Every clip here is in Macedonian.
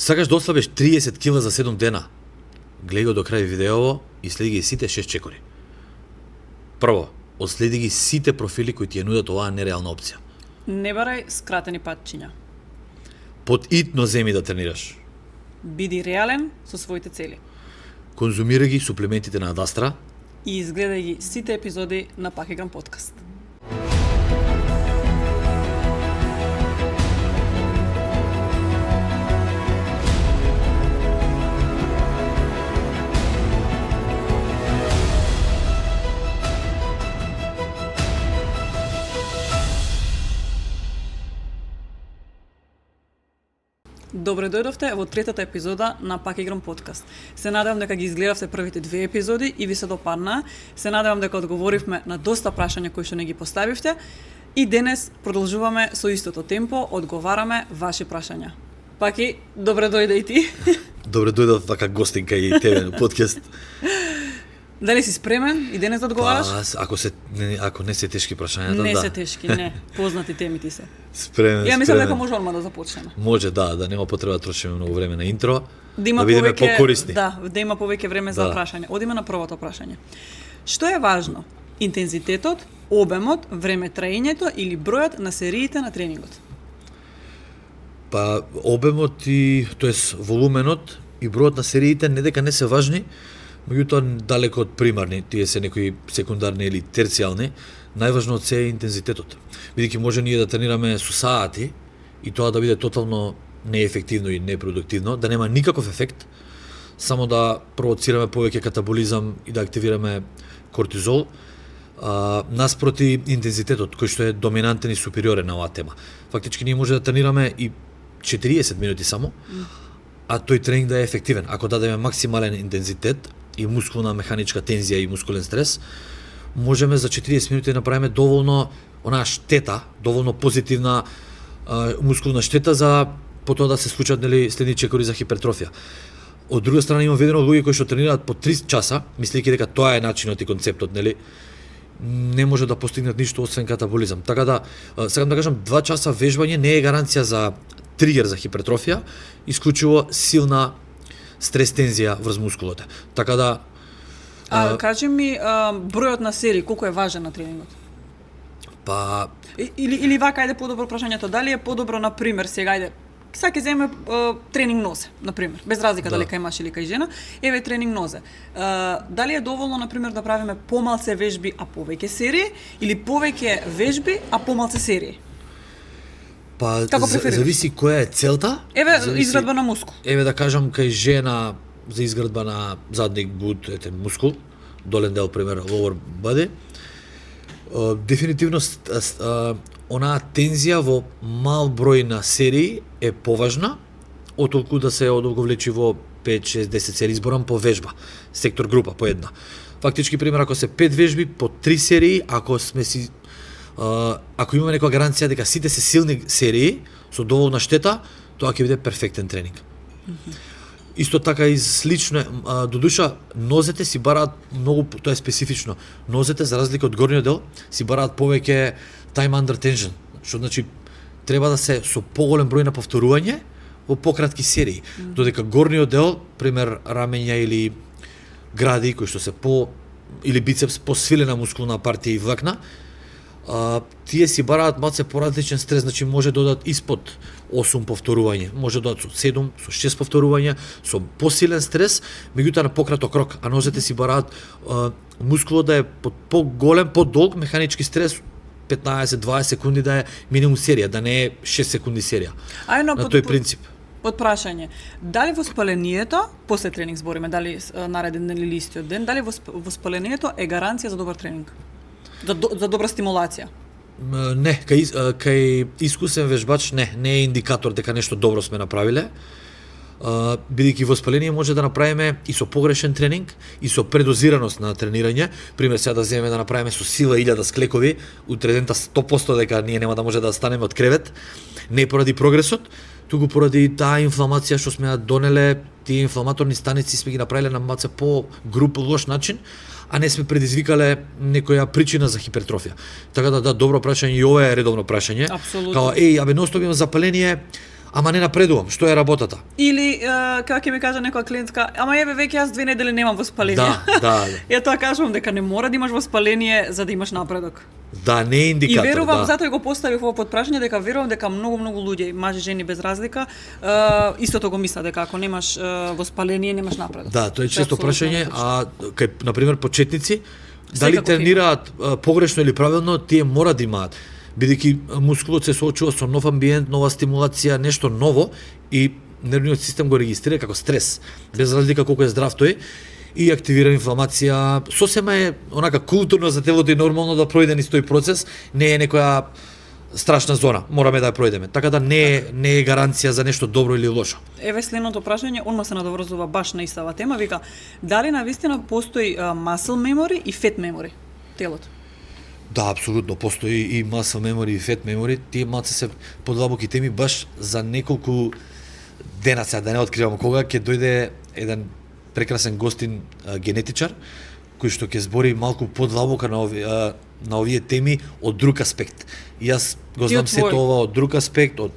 Сакаш да ослабеш 30 кила за 7 дена? Гледај го до крај видеово и следи ги сите 6 чекори. Прво, одследи ги сите профили кои ти ја нудат оваа нереална опција. Не барај скратени патчиња. Подитно земи да тренираш. Биди реален со своите цели. Конзумирај ги суплементите на Адастра И изгледај ги сите епизоди на Пак играм подкаст. Добре дојдовте во третата епизода на Пак играм подкаст. Се надевам дека ги изгледавте првите 2 епизоди и ви се допадна. Се надевам дека одговоривме на доста прашања кои што не ги поставивте. И денес продолжуваме со истото темпо, одговараме ваши прашања. Паки, добре дојде и ти. Добре дојдов вака гостинка и тебе на подкаст. Дали си спремен и денес да одговараш? Ако не се тешки прашањата, Не да. се тешки, не. Познати теми ти се. Спремен. Ја мислам дека може одма да започнеме. Може, да нема потреба да трошиме многу време на интро. Да има бидеме повеќе покорисни. да има повеќе време за Да. прашање. Одиме на првото прашање. Што е важно? Интензитетот, обемот, време траењето или бројот на сериите на тренингот? Па обемот и тоест волуменот и бројот на сериите не дека не се важни, меѓутоа далеко од примарни, тие се некои секундарни или терцијални. Најважно од се е интензитетот. Бидејќи може ние да тренираме со саати и тоа да биде тотално неефективно и непродуктивно, да нема никаков ефект, само да провоцираме повеќе катаболизам и да активираме кортизол, наспроти интензитетот, кој што е доминантен и супериорен на оваа тема. Фактички ние може да тренираме и 40 минути само, а тој тренинг да е ефективен. Ако дадеме максимален интензитет и мускулна механичка тензија и мускулен стрес, можеме за 40 минути да направиме доволно онаа штета, доволно позитивна мускулна штета за потоа да се случат следни чекори за хипертрофија. Од друга страна имам видено луѓе кои што тренираат по 3 часа, мислејќи дека тоа е начинот и концептот, не може да постигнат ништо освен катаболизам. Така да, сакам да кажам, 2 часа вежбање не е гаранција за тригер за хипертрофија, исклучиво силна стрес тензија врз мускулите. Така да Кажи ми бројот на серии, колку е важен на тренингот? па Или вака, ајде подобро прашањето, дали е подобро, на пример, сега ајде, сега ќе земе тренинг нозе, на пример, без разлика дали кај маж или кај жена, еве тренинг нозе. Дали е доволно, на пример, да правиме помалце вежби, а повеќе серии, или повеќе вежби, а помалце серии? Па Како преферираш? зависи која е целта. Еве зависи- изградба на мускул. Еве да кажам кај жена за изградба на задник буд, мускул, долен дел пример lower body. Дефинитивно онаа тензија во мал број на серии е поважна, отолку да се одговлечи во 5, 6, 10 серии, изборам по вежба, сектор група по една. Фактички пример, ако се 5 вежби по 3 серии, ако имаме некоја гаранција дека сите се силни серии со доволна штета, тоа ќе биде перфектен тренинг. Исто така и слично, додуша нозете си бараат многу, тоа е специфично. Нозете за разлика од горниот дел си бараат повеќе time under tension, што значи треба да се со поголем број на повторување во пократки серии. Додека горниот дел, пример рамења или гради кои што се или бицепс посвилена мускулна партија и влакна, тие си бараат малце поразличен стрес, значи може да одат испод 8 повторување, може да одат со 7, со 6 повторувања, со посилен стрес, меѓутоа на пократок рок, а нозете си бараат мускулот да е под поголем, подолг механички стрес, 15-20 секунди да е минимум серија, да не е 6 секунди серија. Ајно На тој принцип. Под прашање, дали воспалението, после тренинг збориме, дали нареден или истиот ден, дали воспалението е гаранција за добар тренинг? За добра стимулација? Не, кај искусен вежбач не е индикатор дека нешто добро сме направиле. Бидејќи воспаление може да направиме и со погрешен тренинг, и со предозираност на тренирање. Пример, сега да земеме да направиме со сила 1000 склекови, утре дента 100% дека ние нема да може да станеме од кревет, не поради прогресот, туку поради таа инфламација што сме ја донеле, тие инфламаторни станици сме ги направиле на малце по груп лош начин, а не сме предизвикале некоја причина за хипертрофија. Така да, добро прашање, и ова е редовно прашање. Апсолутно. Као, ностоп имам запаление, ама не напредувам, што е работата? Или како ќе ми каже некоја клиентка, ама еве веќе јас 2 недели немам воспаление. Да. Ја тоа кажувам дека не мора да имаш воспаление за да имаш напредок. Да, не е индикатор. И верувам, да. затоа го поставив ова подпрашање, дека верувам дека многу луѓе, мажи, жени без разлика, истото го мислат дека ако немаш воспаление, немаш напредок. Да, тоа е често прашање, а кај на пример почетници, дали Секако тренираат погрешно или правилно, тие мора да имаат, бидејќи мускулот се соочува со нов амбиент, нова стимулација, нешто ново и нервниот систем го регистрира како стрес, без разлика колку е здрав тој, и активира инфламација. Сосема е онака културно за телото и нормално да пројде низ тој процес, не е некоја страшна зона, мораме да ја пројдеме. Така да не е гаранција за нешто добро или лошо. Еве следното прашање, онма се надоврзува баш на истава тема, вика, дали навистина постои muscle memory и fat memory телото? Да, апсолутно, постои и muscle memory и fat memory, тие малце се подлабоки теми баш за неколку дена, сега да не откривам кога, ќе дојде еден прекрасен гостин генетичар, кој што ќе збори малку подлабока на овие теми од друг аспект. И јас го знам сето ова од друг аспект, од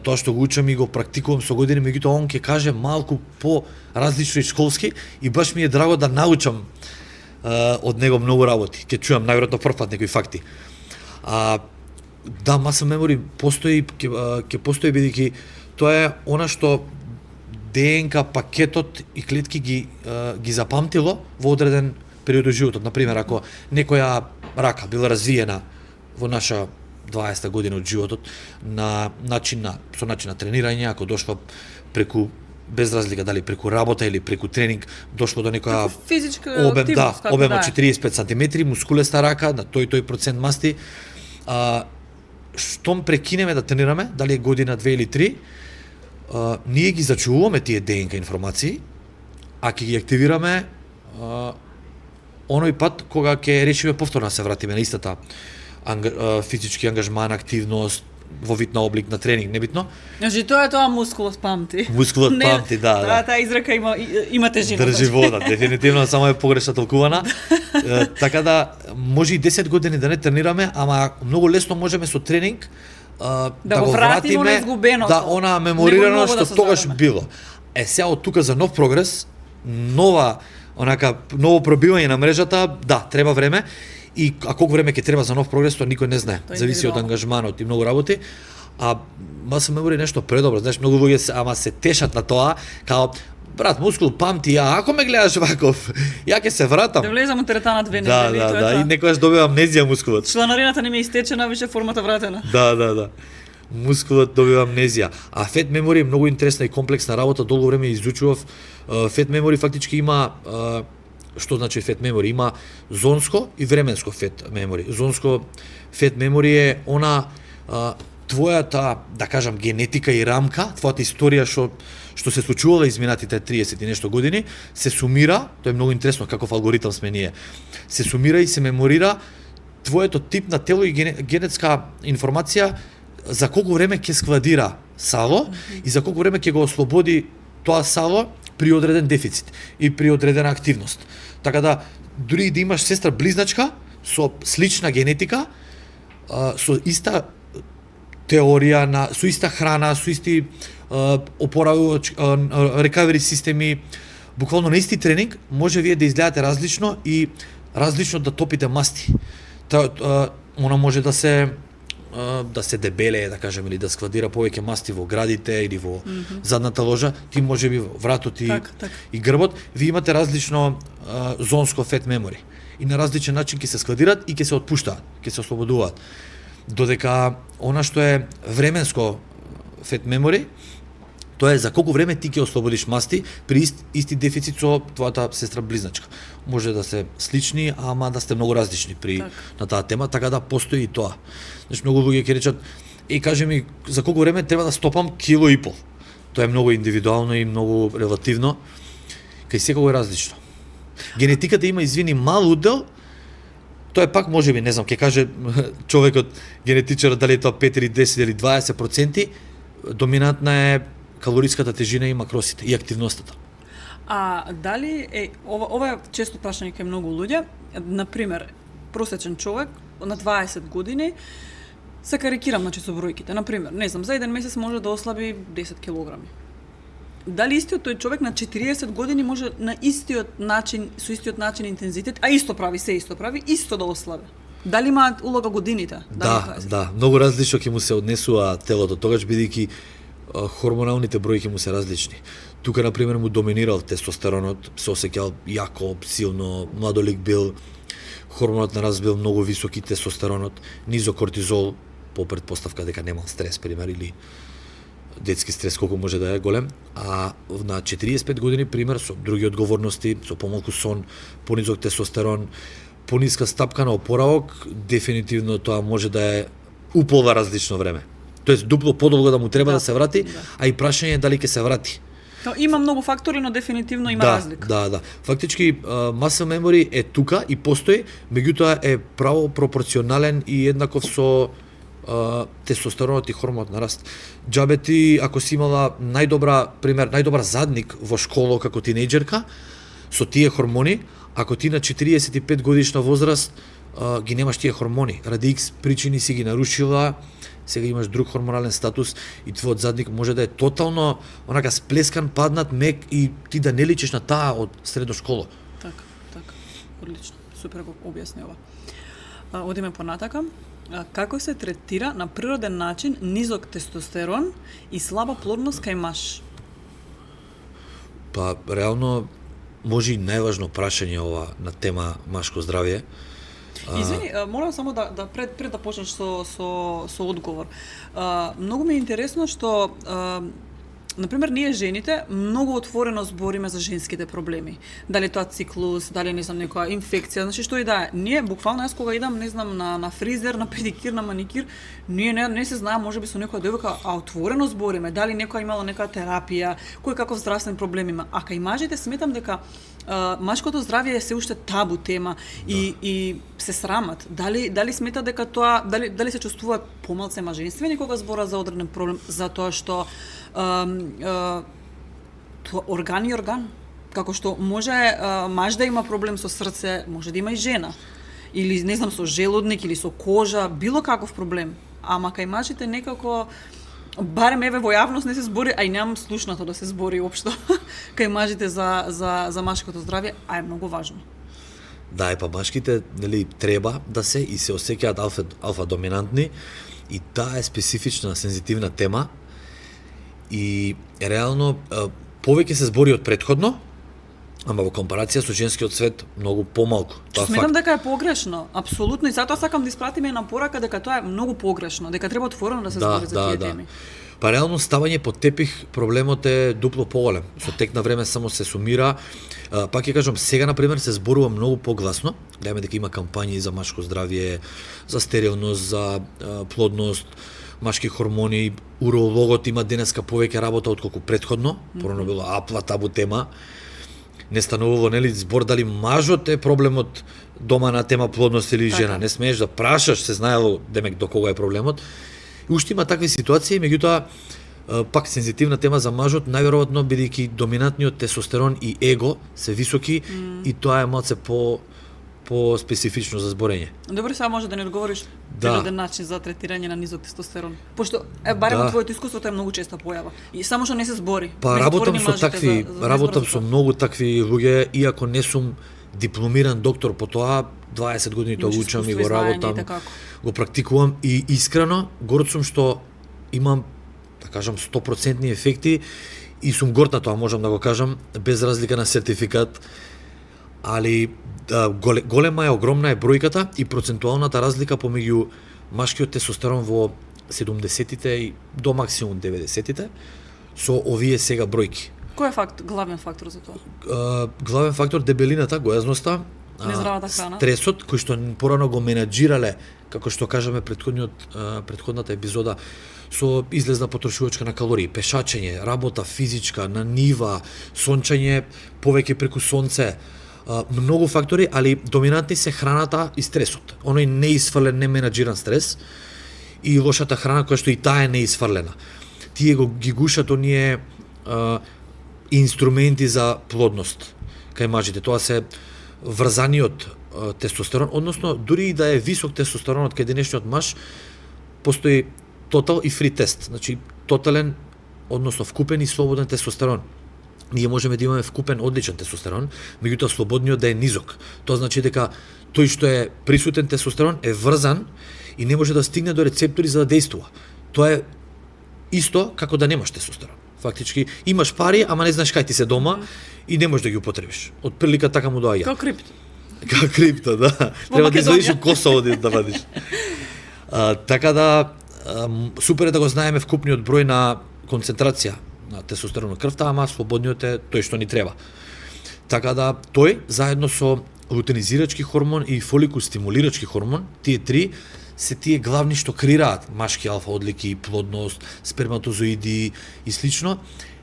тоа што го учам и го практикувам со години, меѓутоа он ќе каже малку по различно и школски и баш ми е драго да научам од него многу работи. Ќе чуам најверојатно првпат некои факти. Да, muscle memory постои, ќе постои бидејќи тоа е она што ДНК пакетот и клетки ги запамтило во одреден период од животот. Например, ако некоја рака била развиена во наша 20-та година од животот со начин на тренирање, ако дошла преку без разлика дали преку работа или преку тренинг, дошло до некоја физичка обем, активност, обем од 45 см, мускулеста рака, на тој процент масти. Штом прекинеме да тренираме, дали е година, 2 или 3, ние ги зачуваме тие ДНК информации, а ќе ги активираме оној пат кога ќе решиме повторно да се вратиме на истата физички ангажман, активност, во вид на облик на тренинг, небитно. Значи тоа мускулот памти. Мускулот памти, да. Таа изрека има тежина. Држи вода, дефинитивно само е погрешно толкувана. Така да може и 10 години да не тренираме, ама многу лесно можеме со тренинг да го вратиме да она меморирано што тогаш било. Сега од тука за нов прогрес, ново пробивање на мрежата, да, треба време. И колку време ќе треба за нов прогрес, тоа никој не знае. Зависи од ангажманот и многу работи. А muscle memory е нешто предобро. Знаеш, многу луѓе се тешат на тоа, као брат, мускул памти, ако ме гледаш ваков, ја ќе се вратам. Да влезам у теретана 2 недели. Да, и некогаш добива амнезија мускулот. Чланарината не ми е истечена, више формата вратена. Да. Мускулот добива амнезија. А fat memory е многу интересна и комплексна работа, долго време изучував. Fat memory фактички има што значи fat memory? Има зонско и временско fat memory. Зонско fat memory е она твојата, да кажам, генетика и рамка, твојата историја што се случувала изминатите 30 и нешто години, се сумира, тоа е многу интересно каков алгоритам сме ние. Се сумира и се меморира твоето тип на тело и генетска информација за колку време ќе складира сало и за колку време ќе го ослободи тоа сало при одреден дефицит и при одредена активност. Така да, дури да имаш сестра близначка со слична генетика, со иста теорија, со иста храна, со исти рекавери системи, буквално на исти тренинг, може вие да изгледате различно и различно да топите масти. Она може да се дебелее, да кажем, или да складира повеќе масти во градите или во задната ложа, ти може би вратот и грбот, ви имате различно зонско fat memory. И на различен начин ќе се складираат и ќе се отпуштаат, ќе се ослободуваат. Додека она што е временско fat memory, тоа е за колку време ти ќе ослободиш масти при исти дефицит со твојата сестра близначка. Може да се слични, ама да сте многу различни на таа тема, така да постои и тоа. Значи многу луѓе ќе речат, кажи ми за колку време треба да стопам 1,5 кило. Тоа е многу индивидуално и многу релативно. Кај секој е различно. Генетиката има, извини, мал удел. Тоа е пак можеби, не знам, ќе каже човекот, генетичарот, дали е тоа 5 или 10 или 20%, доминантна е калориската тежина и макросите и активноста. А дали ова е често прашање кај многу луѓе, на пример, просечен човек на 20 години Се карикирам, значи, со бројките. Например, не знам, за еден месец може да ослаби 10 килограми. Дали истиот тој човек на 40 години може на истиот начин, со истиот начин интензитет, а исто прави, се исто прави, исто да ослабе? Дали има улога годините? Да, многу различно ќе му се однесува телото, тогаш бидејќи хормоналните бројки му се различни. Тука, например, му доминирал тестостеронот, се осеќал јако, силно, младолик бил, хормонот на раст бил многу висок и тестостеронот, низок кортизол, по предпоставка дека немал стрес, пример, или детски стрес колку може да е голем, а на 45 години, пример, со други одговорности, со помалку сон, понизок тестостерон, пониска стапка на опоравок, дефинитивно тоа може да е уполва различно време. Тоест дупло подолго да му треба да се врати, а и прашање е дали ќе се врати. Има многу фактори, но дефинитивно има разлика. Да. Фактички, muscle memory е тука и постои, меѓутоа е право пропорционален и еднаков со тестостеронот и хормонот на раст. Џабе ти, ако си имала најдобар задник во школа како тинејџерка, со тие хормони, ако ти на 45 годишна возраст ги немаш тие хормони, ради X причини си ги нарушила, сега имаш друг хормонален статус и твојот задник може да е тотално онака сплескан, паднат, мек и ти да не личиш на таа од средно школа. Така. Одлично. Супер го објасни ова. Одиме понатака. Како се третира на природен начин низок тестостерон и слаба плодност кај маж? Па, реално, може и најважно прашање ова на тема машко здравје. Извини, морам само да пред да почнеш со одговор. Многу ми е интересно што например, ние жените многу отворено збориме за женските проблеми. Дали тоа циклус, дали не знам некоја инфекција, значи што и да е. Ние буквално јас кога идам, не знам, на фризер, на педикир, на маникир, ние не се знае, можеби со некоја девојка, а отворено збориме, дали некоја имала некоја терапија, кој каков здравствен проблем има. А кај мажите сметам дека машкото здравје е се уште табу тема и се срамат. Дали сметат дека тоа, дали се чувствуваат помалце маженствени кога збора за одреден проблем, затоа што орган и орган. Како што може маж да има проблем со срце, може да има и жена. Или, не знам, со желудник, или со кожа, било каков проблем. Ама кај мажите некако, барем еве во јавност не се збори, а и немам слушнато да се збори општо кај мажите за машкото здравје, а е многу важно. Да, па машките, нели, треба да се и се осеќаат алфа доминантни и таа е специфична, сензитивна тема. И реално повеќе се збори од претходно, ама во компарација со женскиот свет многу помалку. Тоа сметам дека е погрешно, апсолутно, и затоа сакам да испратиме една порака дека тоа е многу погрешно, дека треба отворено да се збори за тие теми. Па реално ставање под тепих проблемот е дупло поголем. Со тек на време само се сумира. Пак ќе кажам, сега например се зборува многу погласно. Гледаме дека има кампањи за машко здравје, за стерилност, за плодност, машки хормони, урологот има денеска повеќе работа отколку претходно, порано било апла табу тема. Не станувало, нели, збор дали мажот е проблемот дома на тема плодност или жена. Не смееш да прашаш, се знаело демек до кога е проблемот. И уште има такви ситуации, меѓутоа пак сензитивна тема за мажот, најверојатно бидејќи доминантниот тестостерон и его се високи и тоа е малце по специфично за зборење. Добро, сега може да не одговориш природен начин за третирање на низок тестостерон. Пошто барем во твоето искуство тоа е многу честа појава. И само што не се збори. Па работам со такви, работам со многу такви луѓе, иако не сум дипломиран доктор по тоа, 20 години тоа учам и го работам, го практикувам и искрено горд сум што имам, да кажам, 100% ефекти и сум горд на тоа, можам да го кажам, без разлика на сертификат. Али голема е, огромна е бројката и процентуалната разлика помеѓу машкиот тестостерон во 70-тите и до максимум 90-тите со овие сега бројки. Кој е главен фактор за тоа? Главен фактор дебелината, гојазноста, нездравата храна, стресот кој што порано го менаџирале, како што кажаме претходната епизода, со излезна потрошувачка на калории, пешачење, работа физичка, на нива, сончење повеќе преку сонце, многу фактори, али доминантни се храната и стресот. Оној неисфрлен, неменаџиран стрес и лошата храна која што и таа е неисфрлена. Тие ги гушат оние инструменти за плодност кај мажите. Тоа се врзаниот тестостерон, односно дури и да е висок тестостеронот кај денешниот маж, постои тотал и фри тест. Значи тотален, односно вкупен и слободен тестостерон. Ние можеме да имаме вкупен одличен тестостерон, меѓутоа слободниот да е низок. Тоа значи дека тој што е присутен тестостерон е врзан и не може да стигне до рецептори за да действува. Тоа е исто како да немаш тестостерон. Фактички имаш пари, ама не знаеш кај ти се дома и не можеш да ги употребиш. Од прилика така му доаѓа. Како крипто. Како крипто, да. Треба да извадиш у Косово да вадиш. Така да супер е да го знаеме вкупниот број на концентрација на тестостерон во крвта, ама слободниот е тој што ни треба. Така да тој заедно со лутенизирачки хормон и фоликулстимулирачки хормон, тие три се тие главни што креираат машки алфа одлики, плодност, сперматозоиди и слично.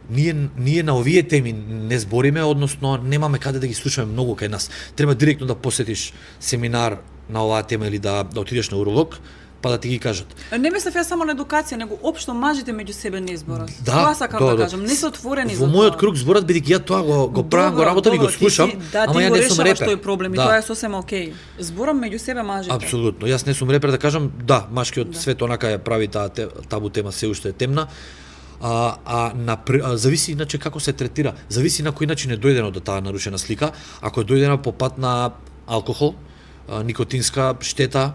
Ние на овие теми не збориме, односно немаме каде да ги слушаме многу кај нас. Треба директно да посетиш семинар на оваа тема или да отидеш на уролог, па да ти ги кажат. Не мислев ја само на едукација, него општо мажите меѓу себе не зборат. Да, тоа сакам да кажам, не се отворени за тоа. Во мојот круг зборат бидејќи ја тоа го правам, го работам и го слушам, ама ја не сум репер. Тој проблем и тоа е сосема окей. Зборам меѓу себе мажите. Апсолутно. Јас не сум репер да кажам, да, машкиот свет онака ја прави таа табу тема се уште е темна. Зависи иначе како се третира, зависи на кој начин е дојдено до таа нарушена слика. Ако е дојдено по пат на алкохол, никотинска штета,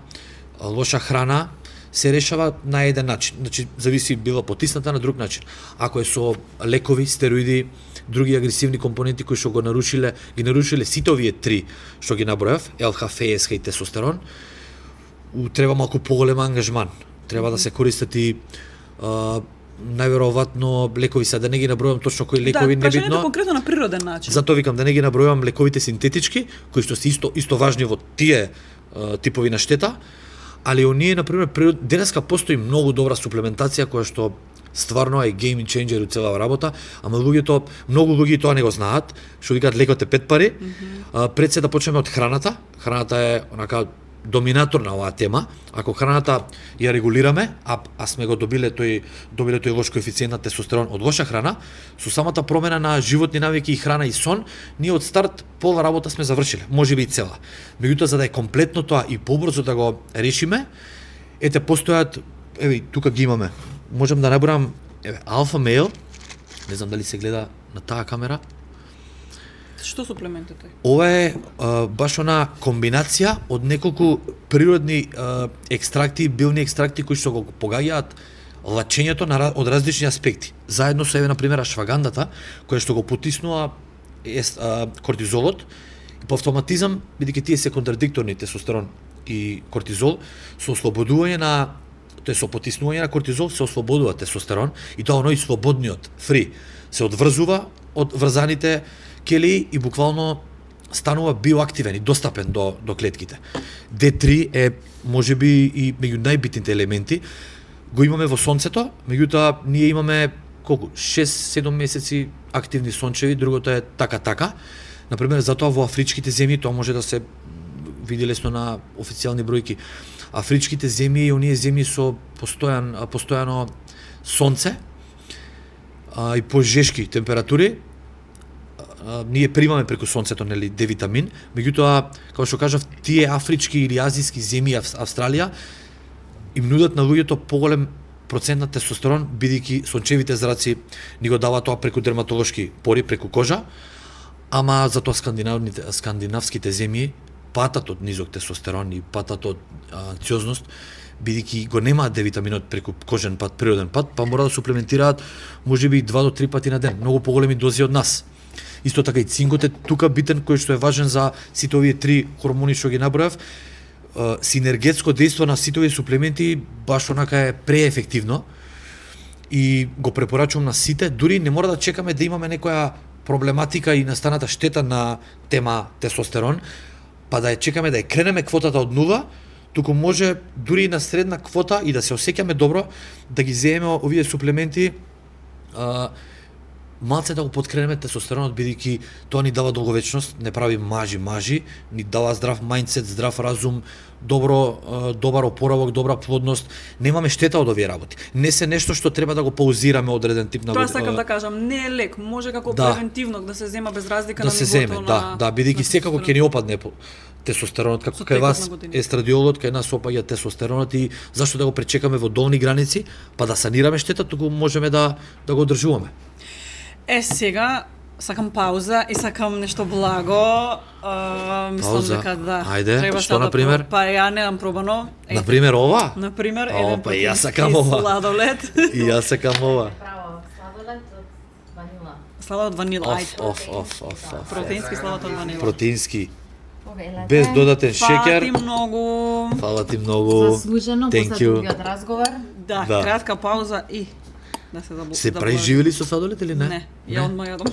лоша храна, се решава на еден начин. Значи, зависи било потисната на друг начин. Ако е со лекови, стероиди, други агресивни компоненти кои што ги нарушиле сите овие три што ги набројав, ЛХ, ФСХ и тестостерон, треба малку поголем ангажман. Треба да се користат и најверојатно лекови, се да не ги набројам точно кои лекови, небитно. Да, прашањето конкретно на природен начин. Затоа викам да не ги набројам лековите синтетички, кои што се исто важни во тие типови на штета, али оние, например, денеска постои многу добра суплементација која што стварно е game changer у цела работа, ама многу луѓе тоа не го знаат, што викаат лекот е 5 пари. Пред се да почнеме од храната. Храната е онака доминатор на оваа тема. Ако храната ја регулираме, а сме го добиле тој лош коефициент на тестостерон од лоша храна, со самата промена на животни навики и храна и сон, ние од старт пола работа сме завршиле, можеби и цела. Меѓутоа, за да е комплетно тоа и побрзо да го решиме, постојат, тука ги имаме. Можам да набрам, Алфа Мейл, не знам дали се гледа на таа камера. Што суплемент е тој? Ова е баш она комбинација од неколку природни екстракти, билни екстракти кои што го погаѓаат лачењето од различни аспекти. Заедно со на пример ашвагандата, која што го потиснува кортизолот, и по автоматизам, бидејќи тие се контрадикторни, тестостерон и кортизол, со ослободување со потиснување на кортизол се ослободува тестостерон и тоа оној слободниот, фри, се одврзува од врзаните келии и буквално станува биоактивен и достапен до клетките. D3 е можеби и меѓу најбитните елементи. Го имаме во сонцето, меѓутоа ние имаме 6-7 месеци активни сончеви, другото е така. Например, затоа во афричките земји тоа може да се види лесно на официјални бројки. Афричките земји и оние земји со постојано сонце и пожешки температури, ние примаме преку сонцето, нели, D-витамин, меѓутоа, како што кажав, тие афрички или азиски земји, Австралија, им нудат на луѓето поголем процент на тестостерон, бидејќи сончевите зраци ни го даваат тоа преку дерматолошки пори, преку кожа, ама затоа скандинавските земји патат од низок тестостерон и патат од анксиозност, бидејќи го немаат D-витаминот преку кожен пат, природен пат, па мора да суплементираат можеби 2 до 3 пати на ден, многу поголеми дози од нас. Исто така и цинкот е тука битен, кој што е важен за сите овие три хормони што ги набројав. Синергетско дејство на сите овие суплементи баш онака е преефективно и го препорачувам на сите, дури не мора да чекаме да имаме некоја проблематика и настаната штета на тема тестостерон, па да ја чекаме да ја кренеме квотата од нула, туку може дури и на средна квота и да се осеќаме добро да ги земеме овие суплементи малце да го подкренеме тестостеронот, бидејќи тоа ни дава долговечност, не прави мажи, ни дава здрав мајндсет, здрав разум, добар опоравок, добра плодност. Немаме штета од овие работи. Не се нешто што треба да го паузираме одреден тип на Тоа сакам да кажам, не е лек, може како превентивно да се зема без разлика на нивото на бидејќи секако ќе ни опадне тестостеронот, како кај вас естрадиолот, кај нас опаѓа тестостеронот и зашто да го пречекаме во долни граници, па да санираме штета, туку можеме да го одржуваме. Сега сакам пауза и сакам нешто благо. Мислам дека да. Ајде, што например? Па ја немам пробано. Например ова? Например, еден па јас сакам ова. Сладолед. И јас сакам ова. Сладолед од ванила. Сладолед од ванила, ајде. Протеински сладолед од ванила. Протеински. Без додатен шеќер. Фала ти многу. Заслужено после другиот разговор. Да, кратка пауза и да се забавам. Се преживели со сладолед или не? Не, ја одма јадам.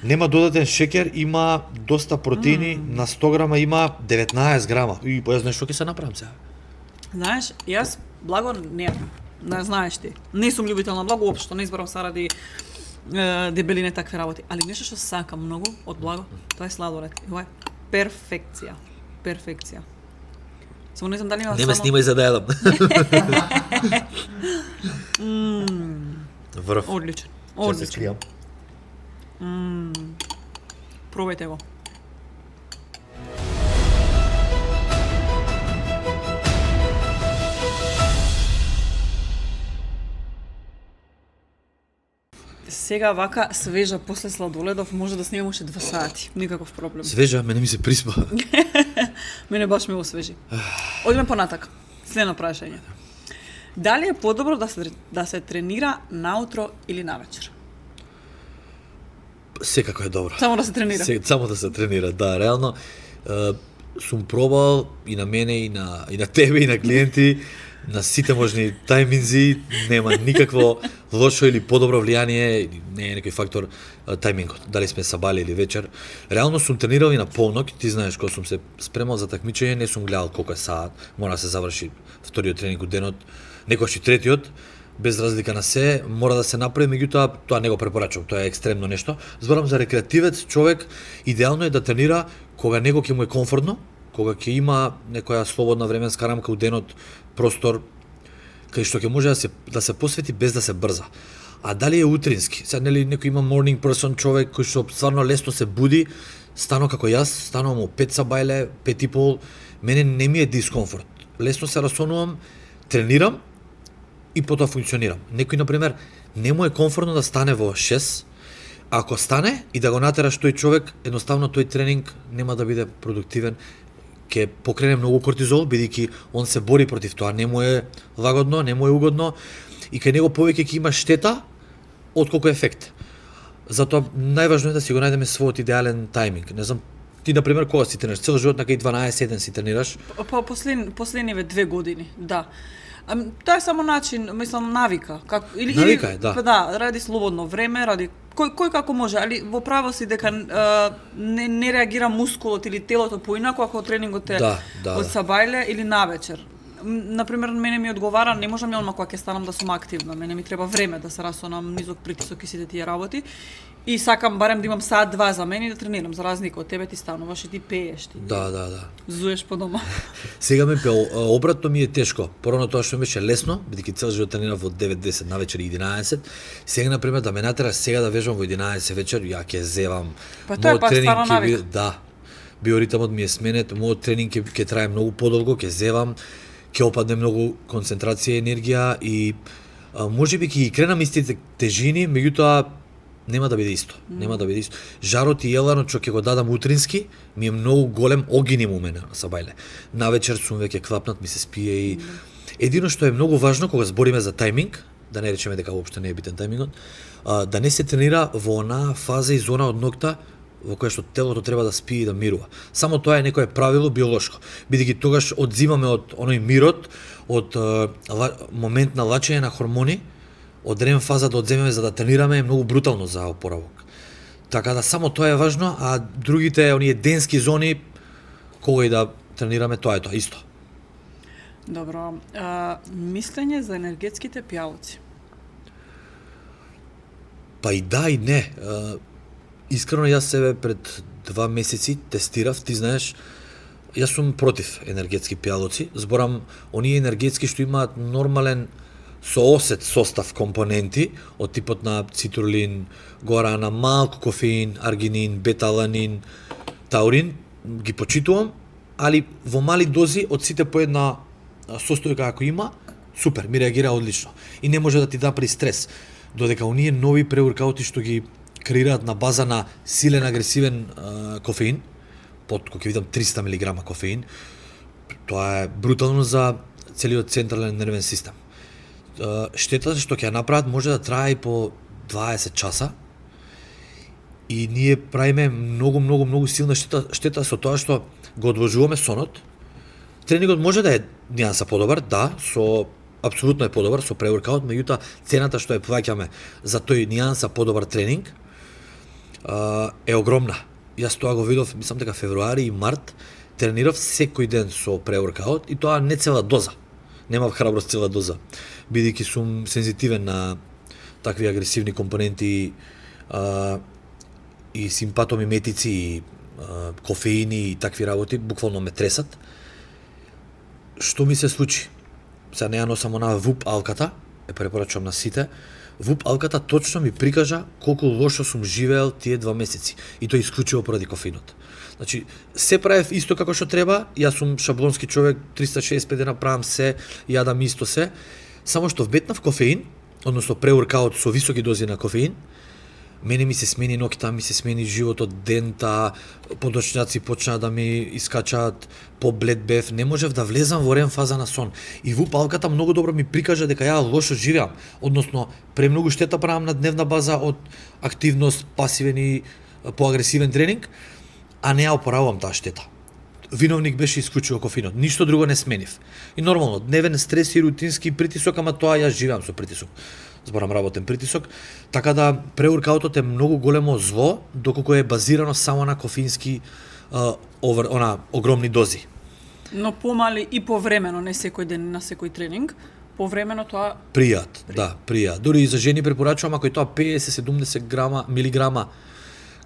Нема додатен шеќер, има доста протеини, на 100 грама има 19 грама. И па јас знаеш што ќе се направам сега. Знаеш, јас благо не знаеш ти. Не сум љубител на благо уопшто, не изборам саради дебелине такви работи, али нешто што сакам многу од благо, тоа е сладолед. Ова е перфекција. Само не знам дали има не ме снимај за да јадам. Врв. Одличен. Пробајте го. Сега вака свежа после сладоледов може да снимам уште 2 сати, никаков проблем. Свежа, мене ми се приспа. Мене баш ме освежи. Одиме понатак. Следно прашање. Дали е подобро да се тренира наутро или навечер? Секако е добро. Само да се тренира. Само да се тренира, да, реално сум пробал и на мене и на тебе и на клиенти на сите можни тајминзи, нема никакво лошо или подобро влијание, не е некој фактор тајмингот, дали сме сабали или вечер. Реално сум тренирал и на полноќ, ти знаеш кога сум се спремал за такмичење, не сум гледал колку е саат, мора да се заврши вториот тренинг од денот, некојаш и третиот, без разлика на се, мора да се направи, меѓутоа тоа не го препорачувам, тоа е екстремно нешто. Зборам за рекреативец, човек идеално е да тренира кога него ќе му е комфортно, кога ќе има некоја слободна временска рамка у денот, простор кај што ќе може да се посвети без да се брза. А дали е утрински? Сега нели некој има morning person човек кој што стварно лесно се буди, стано како јас, станувам у 5 сабајле, 5:30, мене не ми е дискомфорт. Лесно се расонувам, тренирам и потоа функционирам. Некој например не му е комфортно да стане во 6, ако стане и да го натераш тој човек, едноставно тој тренинг нема да биде продуктивен, ќе покрене многу кортизол, бидејќи он се бори против тоа, не му е лагодно, не му е угодно и кај него повеќе ќе има штета отколку ефект. Затоа најважно е да си го најдеме својот идеален тајминг. Не знам, ти на пример кога си тренираш? Цел живот на кај 12-1 си тренираш? Последниве 2 години, да. Тоа е само начин, мислам, навика. Навика е, да. Да, ради слободно време, ради кој како може, али во право си дека не реагира мускулот или телото поинако ако тренингот е од сабајле или навечер. Например, мене ми одговара, не можам ја одма кога ќе станам да сум активна, мене ми треба време да се расонам, низок притисок и сите тие работи. И сакам барем да имам саат-два за мене и да тренирам, за разлика од тебе ти стануваш и ти пееш, ти да. зуеш по дома. Сега ме обратно ми е тешко. Порано тоа што ми беше лесно, бидејќи цел живот тренирав во 9-10 навечер и 11. Сега на пример да ме натераш сега да вежбам во 11 вечер, ја ќе зевам. Па тоа е па стварна навика. Да. Биоритмот ми е сменет, мојот тренинг ќе трае многу подолго, ќе зевам, ќе опадне многу концентрација и енергија и можеби ќе ги кренам истите тежини, меѓутоа нема да биде исто. Нема да биде исто. Жарот и еланот што ќе го дадам утрински ми е многу голем огиним у мене на сабајле. Навечер сум веќе клапнат, ми се спие и едино што е многу важно кога збориме за тајминг, да не речеме дека воопшто не е битен тајмингот, да не се тренира во онаа фаза и зона од ноќта во која што телото треба да спие и да мирува. Само тоа е некое правило биолошко, бидејќи тогаш одзимаме од оној мирот, од момент на лачење на хормони, од REM фаза да одземеме за да тренираме е многу брутално за опоравок. Така да само тоа е важно, а другите оние денски зони кога и да тренираме тоа е тоа исто. Добро, мислење за енергетските пијалци. Па и да и не. Искрено јас себе пред 2 месеци тестирав, ти знаеш, јас сум против енергетски пијалоци, зборам оние енергетски што имаат нормален соосет состав компоненти од типот на цитрулин, гуарана, малку кофеин, аргинин, бета-аланин, таурин, ги почитувам, али во мали дози од сите по една состојка ако има, супер, ми реагира одлично. И не може да ти направи стрес. Додека оние нови преворкаути што ги креираат на база на силен агресивен кофеин, под кога видам 300 мг кофеин, тоа е брутално за целиот централен нервен систем. Штетата што ќе ја направат може да трае и по 20 часа и ние правиме многу силна штета со тоа што го одложуваме сонот. Тренингот може да е нијанса подобар, да, апсолутно е подобар со преворкаут, меѓутоа цената што ја плаќаме за тој нијанса подобар тренинг е огромна. Јас тоа го видов, мислам дека февруари и март тренирав секој ден со преворкаут и тоа не цела доза. Немав храброст цела доза, бидејќи сум сензитивен на такви агресивни компоненти и симпатомиметици и кофеини и такви работи, буквално ме тресат. Што ми се случи? Сега не ја носам онаа ВУП алката, е препорачувам на сите. ВУП алката точно ми прикажа колку лошо сум живеел тие 2 месеци. И тоа исклучиво поради кофеинот. Значи, се правев исто како што треба, јас сум шаблонски човек, 365 дена правам се, јадам исто се, само што вметнав кофеин, односно преворкаут со високи дози на кофеин, мене ми се смени ноќта, ми се смени животот, дента, подочњаци почнаа да ми искачаат, поблед бев, не можев да влезам во рем фаза на сон. И ВУП алката многу добро ми прикажа дека ја лошо живеам, односно премногу штета правам на дневна база од активност, пасивен и поагресивен тренинг, а не ја опоравувам таа штета. Виновник беше исклучиво кофеинот, ништо друго не сменив. И нормално, дневен стрес и рутински притисок, ама тоа јас живеам со притисок. Зборам работен притисок, така да преворкаутот е многу големо зло, доколку е базирано само на кофеински огромни дози. Но помали и повремено, не секој ден на секој тренинг, повремено тоа пријат. Да, пријат. Дури и за жени препорачувам ако е тоа 50-70 милиграма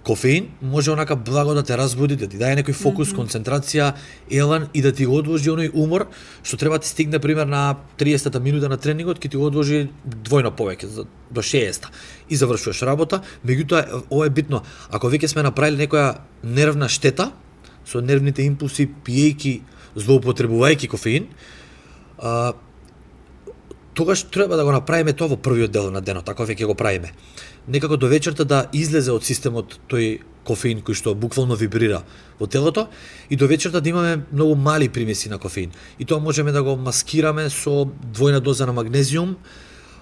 кофеин, може онака благо да те разбуди, да ти даде некој фокус, концентрација, елан и да ти го одложи оној умор што треба ти стигне пример на 30-та минута на тренингот, ќе ти го одложи двојно повеќе, до 60-та. И завршуваш работа, меѓутоа ова е битно. Ако веќе сме направиле некоја нервна штета со нервните импулси, пиејки, злоупотребувајќи кофеин, тогаш треба да го направиме тоа во првиот дел на денот, ако веќе го правиме. Некако до вечерта да излезе од системот тој кофеин кој што буквално вибрира во телото и до вечерта да имаме многу мали примеси на кофеин. И тоа можеме да го маскираме со двојна доза на магнезиум,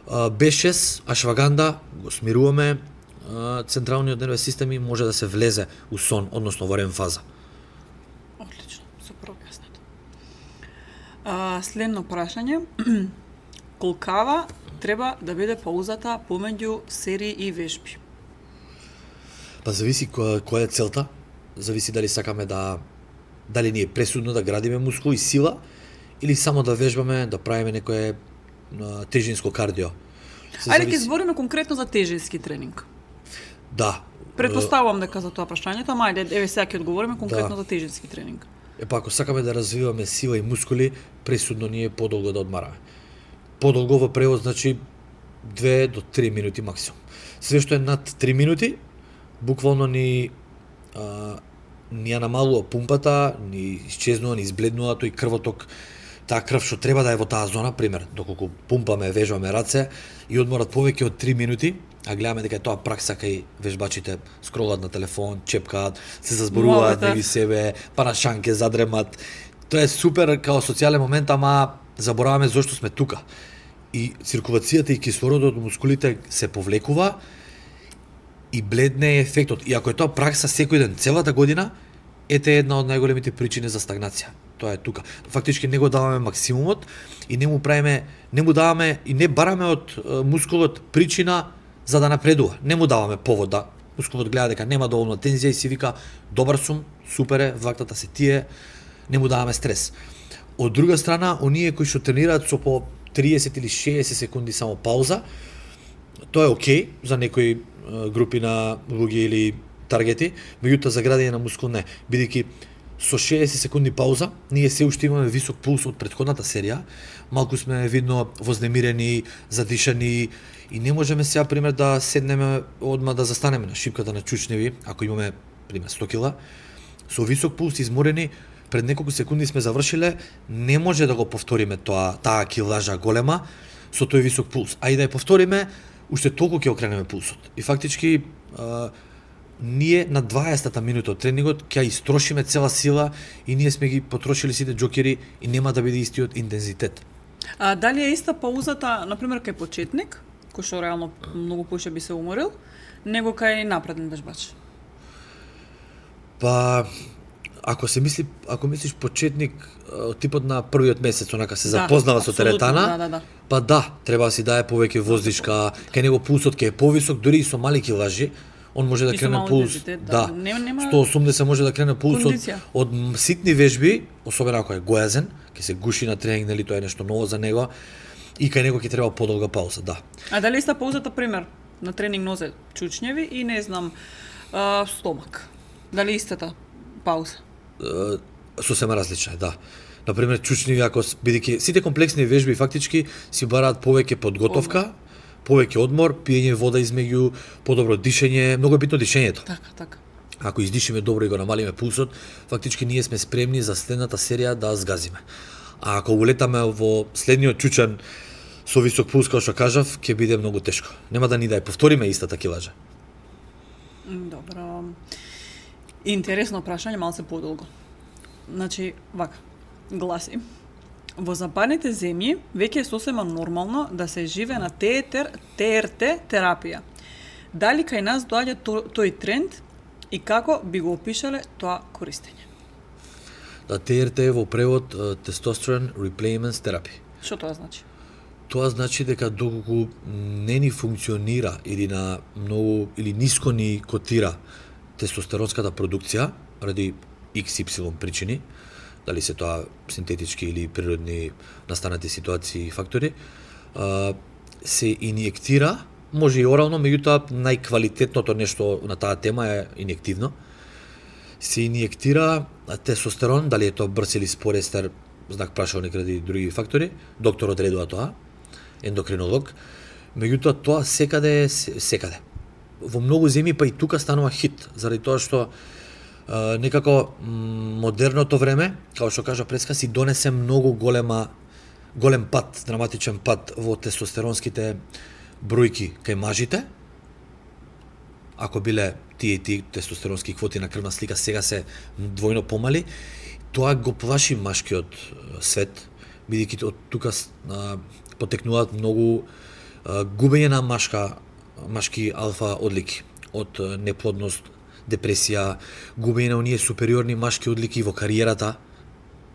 B6, ашваганда, го смируваме централниот нервен систем и може да се влезе у сон, односно во REM фаза. Одлично, супер објаснето. Следно прашање. Колкава треба да биде паузата помеѓу серии и вежби? Па зависи која е целта, зависи дали сакаме дали ни е пресудно да градиме мускул и сила или само да вежбаме, да правиме некое тежинско кардио. Ајде ќе збориме конкретно за тежински тренинг. Да. Предпоставувам дека за тоа прашањето, ама ајде еве сега ќе одговориме конкретно за тежински тренинг. Епа ако сакаме да развиваме сила и мускули, пресудно ни е подолго да одмараме. Подолго во превод значи 2 до 3 минути максимум. Све што е над 3 минути, буквално ни ја намалува пумпата, ни исчезнува, ни избледнува тој крвоток, таа крв што треба да е во таа зона, пример, доколку пумпаме, вежбаме раце и одморат повеќе од 3 минути, а гледаме дека е тоа пракса кај вежбачите, скролат на телефон, чепкаат, се зазборуваат неги себе, па на шанке задремат. Тоа е супер као социјален момент, ама забораваме зошто сме тука. И циркулацијата и кислородот од мускулите се повлекува и бледне е ефектот. И ако е тоа пракса секој ден, целата година, ете една од најголемите причини за стагнација. Тоа е тука. Фактички не го даваме максимумот и не му даваме и не бараме од мускулот причина за да напредува. Не му даваме повод да мускулот гледа дека нема доволно тензија и си вика добар сум, супер е, вактата се тие, не му даваме стрес. Од друга страна, оние кои што тренираат со по 30 или 60 секунди само пауза, Тоа е окей за некои групи на луѓе или таргети, меѓутоа за градење на мускул не, бидејќи со 60 секунди пауза ние се уште имаме висок пулс од претходната серија, малку сме видно вознемирени, задишани и не можеме сега пример да седнеме одма да застанеме на шипката на чучневи, ако имаме пример 100 кила, со висок пулс изморени, пред неколку секунди сме завршиле, не може да го повториме таа килажа голема со тој висок пулс. А и да ја повториме, уште толку ќе окренеме пулсот. И фактички ние на 20-та минута од тренингот ќе истрошиме цела сила и ние сме ги потрошили сите џокери и нема да биде истиот интензитет. А дали е иста паузата, например, кај почетник, кој што реално многу поише би се уморил, него кај напреден вежбач? Па, ако мислиш почетник типот на првиот месец, онака се запознава со теретана, па да, треба да си дае повеќе воздишка, кај него пулсот ќе е повисок, дури и со мали килажи, он може да крене пулс, да, 180 може да крене пулс од ситни вежби, особено ако е гојазен, ќе се гуши на тренинг, нели тоа е нешто ново за него, и кај него ќе треба подолга пауза, да. А дали иста паузата, пример, на тренинг нозе чучњеви и не знам, стомак? Дали истата пауза? Сосема различна, да. Например, чучњеви, ако бидејќи сите комплексни вежби фактички си бараат повеќе подготовка, повеќе одмор, пиење вода измеѓу, подобро дишење, многу е битно дишењето. Така. Ако издишиме добро и го намалиме пулсот, фактички ние сме спремни за следната серија да згазиме. А ако улетаме во следниот чучан со висок пулс, како што кажав, ќе биде многу тешко. Нема да ни да ја повториме истата килажа. Добро. Интересно прашање, малце подолго. Значи, вака, гласи. Во западните земји веќе е сосема нормално да се живее на ТРТ терапија. Дали кај нас доаѓа тој тренд и како би го опишале тоа користење? Да, ТРТ е во превод Testosterone Replacement Therapy. Што тоа значи? Тоа значи дека доколку не ни функционира или на многу или ниско ни котира тестостеронската продукција ради XY причини, дали се тоа синтетички или природни настанати ситуации и фактори, се инјектира, може и орално, меѓутоа најквалитетното нешто на таа тема е инјективно. Се инјектира тестостерон, дали е тоа брз или спор естер, знак прашалник ради други фактори, доктор одредува тоа, ендокринолог, меѓутоа тоа секаде. Во многу земји па и тука станува хит, заради тоа што некако модерното време, како што кажа Преска, си донесе многу голем пат, драматичен пат во тестостеронските бројки кај мажите. Ако биле тие тестостеронски квоти на крвна слика сега се двојно помали, тоа го плаши машкиот свет, бидејќи од тука потекнуваат многу губење на машки алфа одлики, од неплодност, депресија, губење на оние супериорни машки одлики во кариерата.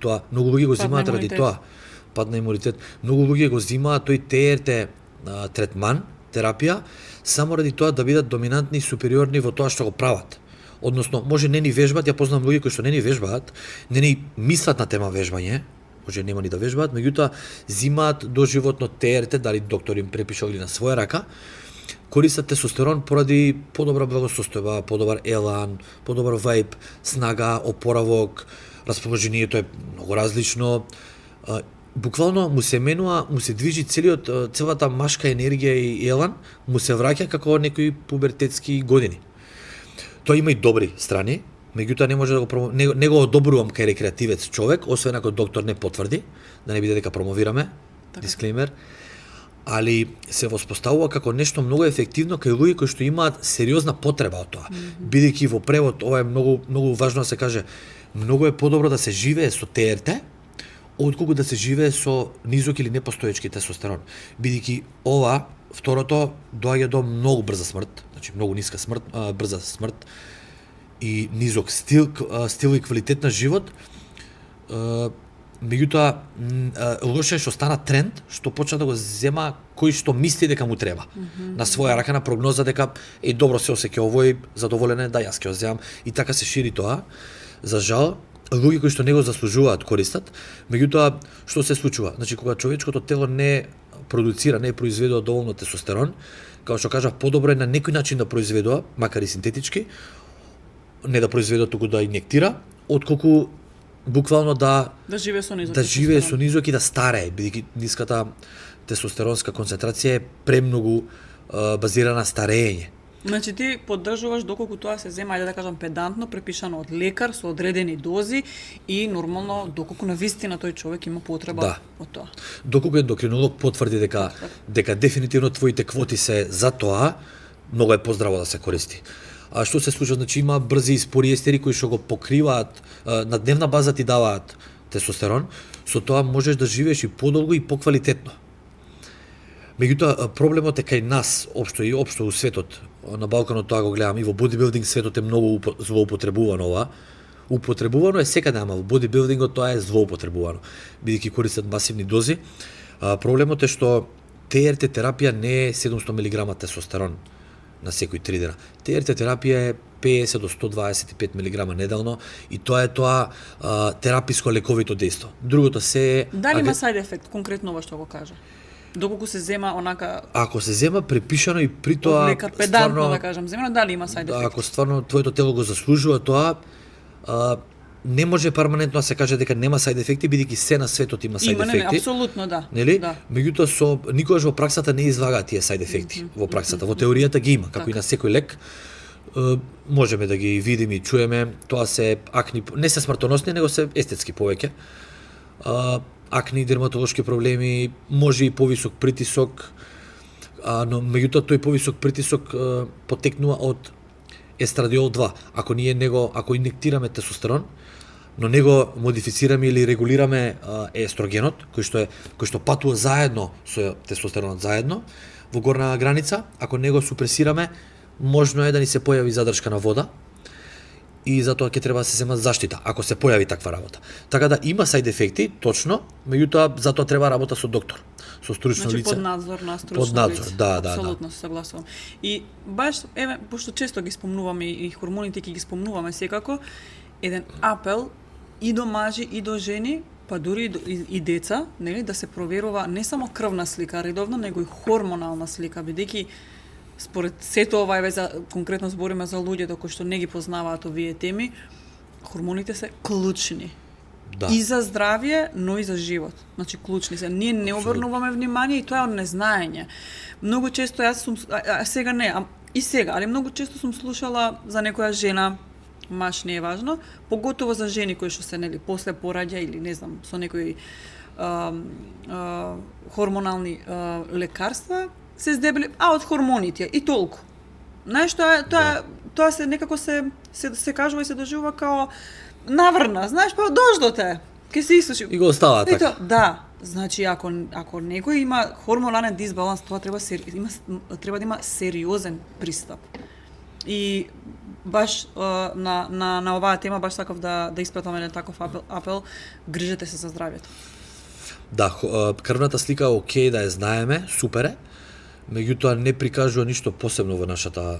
Тоа многу луѓе го земаат ради тоа. Пад на имунитет. Многу луѓе го земаат тој ТРТ третман, терапија, само ради тоа да бидат доминантни и супериорни во тоа што го прават. Односно, може не ни вежбаат, ја познавам луѓе кои што не ни вежбаат, не ни мислат на тема вежбање, може нема ни да вежбаат, меѓутоа земаат доживотно ТРТ, дали доктор им препишал или на своја рака, користат тестостерон поради подобра благосостојба, подобар елан, подобар вајб, снага, опоравок, расположението е многу различно. Буквално му се менува, му се движи целата машка енергија и елан, му се враќа како некои пубертетски години. Тоа има и добри страни, меѓутоа не може да го не го одобрувам кај рекреативец човек, освен ако доктор не потврди, да не биде дека промовираме, дисклеймер. Али се воспоставува како нешто многу ефективно кај луѓе кои што имаат сериозна потреба од тоа. Бидејќи во превод ова е многу важно да се каже, многу е подобро да се живее со ТРТ отколку да се живее со низок или непостоечки тестостерон. Бидејќи ова второто доаѓа до многу брза смрт, значи многу ниска смрт, брза смрт и низок стил и квалитет на живот. Меѓутоа, лошо е што стана тренд, што почна да го зема кој што мисли дека му треба. На своја рака, на прогноза дека добро се осеќа овој, задоволен е, да јас ќе го земам, и така се шири тоа. За жал, луѓе кои што не го заслужуваат користат, меѓутоа што се случува? Значи кога човечкото тело не продуцира, не произведува доволно тестостерон, Као што кажав, подобро е на некој начин да произведува, макар и синтетички, не да произведува, туку да инјектира, отколку буквално да живее со низок. Да живее со низок и да старее, бидејќи ниската тестостеронска концентрација е премногу базирана на старење. Значи ти поддржуваш доколку тоа се зема, ајде да кажам педантно, препишано од лекар со одредени дози и нормално доколку на вистина тој човек има потреба од тоа. Доколку ендокринолог потврди дека дефинитивно твоите квоти се за тоа, многу е поздраво да се користи. А што се случува, значи има брзи и спори естери кои што го покриваат, на дневна база ти даваат тестостерон, со тоа можеш да живееш и подолго и поквалитетно. Меѓутоа, проблемот е кај нас, општо у светот, на Балканот тоа го гледам, и во бодибилдинг светот е многу злоупотребувано ова. Употребувано е секаде, ама во бодибилдингот тоа е злоупотребувано, бидејќи користат масивни дози. Проблемот е што ТРТ терапија не е 700 мг тестостерон на секој 3 дена. ТРТ терапија е 50 до 125 мг неделно и тоа е тераписко лековито дејство. Другото се е... Дали има side effect, конкретно ова што го кажа? Доколку се зема онака... Ако се зема препишано и при тоа... Лекар педантно да кажам, земено, дали има side effect? Ако стварно твоето тело го заслужува тоа, не може перманентно да се каже дека нема side effect, бидејќи се на светот има side effect. Не, апсолутно да. Нели? Да. Меѓутоа никогаш во праксата не излагаат тие side effect во праксата. Во теоријата ги има, како и на секој лек. Можеме да ги видиме и чуеме, тоа се акни, не се смртоносни, него се естетски повеќе. Акни, дерматолошки проблеми, може и повисок притисок, но меѓутоа тој повисок притисок потекнува од естрадиол 2. Ако инектираме тестостерон, но него модифицираме или регулираме естрогенот, кој што патува заедно со тестостеронот заедно во горна граница, ако него супресираме, можно е да ни се појави задршка на вода и затоа ќе треба да се зема заштита ако се појави таква работа. Така да има side ефекти, точно, меѓутоа затоа треба работа со доктор, со стручно лице. Под надзор на стручно лице. Под надзор, да. Апсолутно се согласувам. И баш пошто често ги спомнуваме и хормоните ги спомнуваме секако, еден апел и до мажи и до жени, па дури и деца, нели, да се проверува не само крвна слика редовно, него и хормонална слика, бидејќи според сето ова конкретно збориме за луѓето кои што не ги познаваат овие теми, хормоните се клучни. Да. И за здравје, но и за живот. Значи клучни се. Ние не обрнуваме внимание и тоа е од незнаење. Многу често јас сум сега не, и сега, али многу често сум слушала за некоја жена, маж не е важно, поготово за жени кои што се нели после пораѓа или не знам со некои хормонални лекарства се здебели, од хормоните и толку. Знаеш, тоа се некако се кажува и се доживува као наврна, знаеш, па дождоте, ке се исуши. И го остава така. Да, значи ако некој има хормонален дисбаланс, тоа треба да има сериозен пристап. И баш на оваа тема баш сакав да испратам еден таков апел, грижете се за здравјето. Да, крвната слика окей да ја знаеме, супер е. Меѓутоа не прикажува ништо посебно во нашата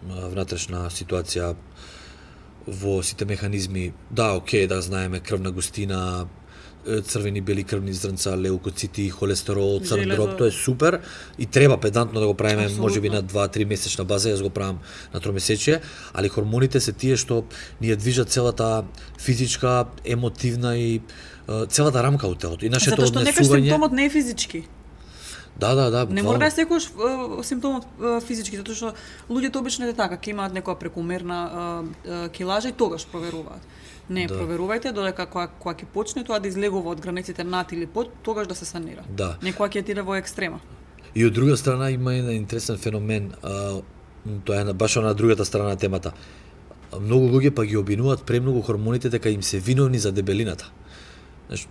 внатрешна ситуација, во сите механизми. Да, окей, да знаеме крвна густина, црвени бели крвни зрнца, леукоцити, холестерол, црн дроб, тоа е супер и треба педантно да го правиме, можеби на 2-3 месечна база, јас го правам на тромесечие, али хормоните се тие што ни ја движат целата физичка, емотивна и целата рамка од телото. И нашето однесување... Затоа што некој симптомот не е физички. Да, буквално. Не мора да секој симптомот физички, затоа што луѓето обично е така, ќе имаат некоја прекумерна килажа и тогаш проверуваат. Не, проверувајте додека кога ќе почне тоа да излегува од границите над или под, тогаш да се санира. Да. Некоја ќе отиде во екстрема. И од друга страна има еден интересен феномен, тоа е баш на другата страна на темата. Многу луѓе па ги обвинуваат премногу хормоните дека им се виновни за дебелината.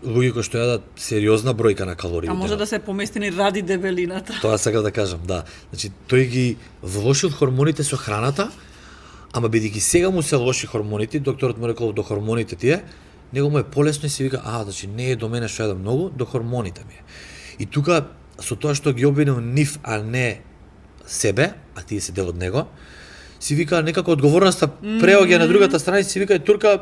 Луѓе кои што јадат сериозна бројка на калории. А може да се поместени ради дебелината. Тоа сакав да кажам, да. Значи тој ги влошил хормоните со храната, ама бидејќи сега му се лоши хормоните, докторот му рекол до хормоните тие, него му е полесно и се вика, значи не е до мене што јадам многу, до хормоните ми е. И тука со тоа што ги обвинил нив, а не себе, а тие се дел од него, си вика некако одговорноста преоѓа на другата страна и си вика турка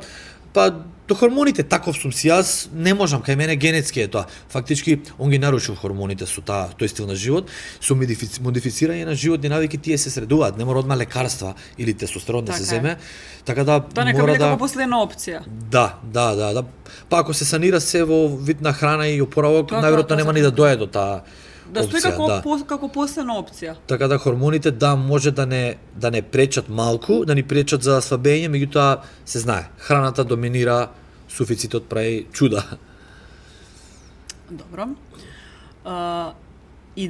Па до хормоните таков сум си јас, не можам, кај мене генетски е тоа. Фактички он ги нарушил хормоните со тој стил на живот, со модифицирање на животни навики тие се средуваат, не мора одма лекарства или тестостерон да се земе, така да Тоа нека биде како последна опција. Да. Па ако се санира се во вид на храна и опоравок, најверојатно нема ни да дојде до таа Да стои опција, како последна опција. Така да хормоните може да не пречат малку, да ни пречат за слабење, меѓутоа се знае, храната доминира, суфицитот прави чуда. Добро.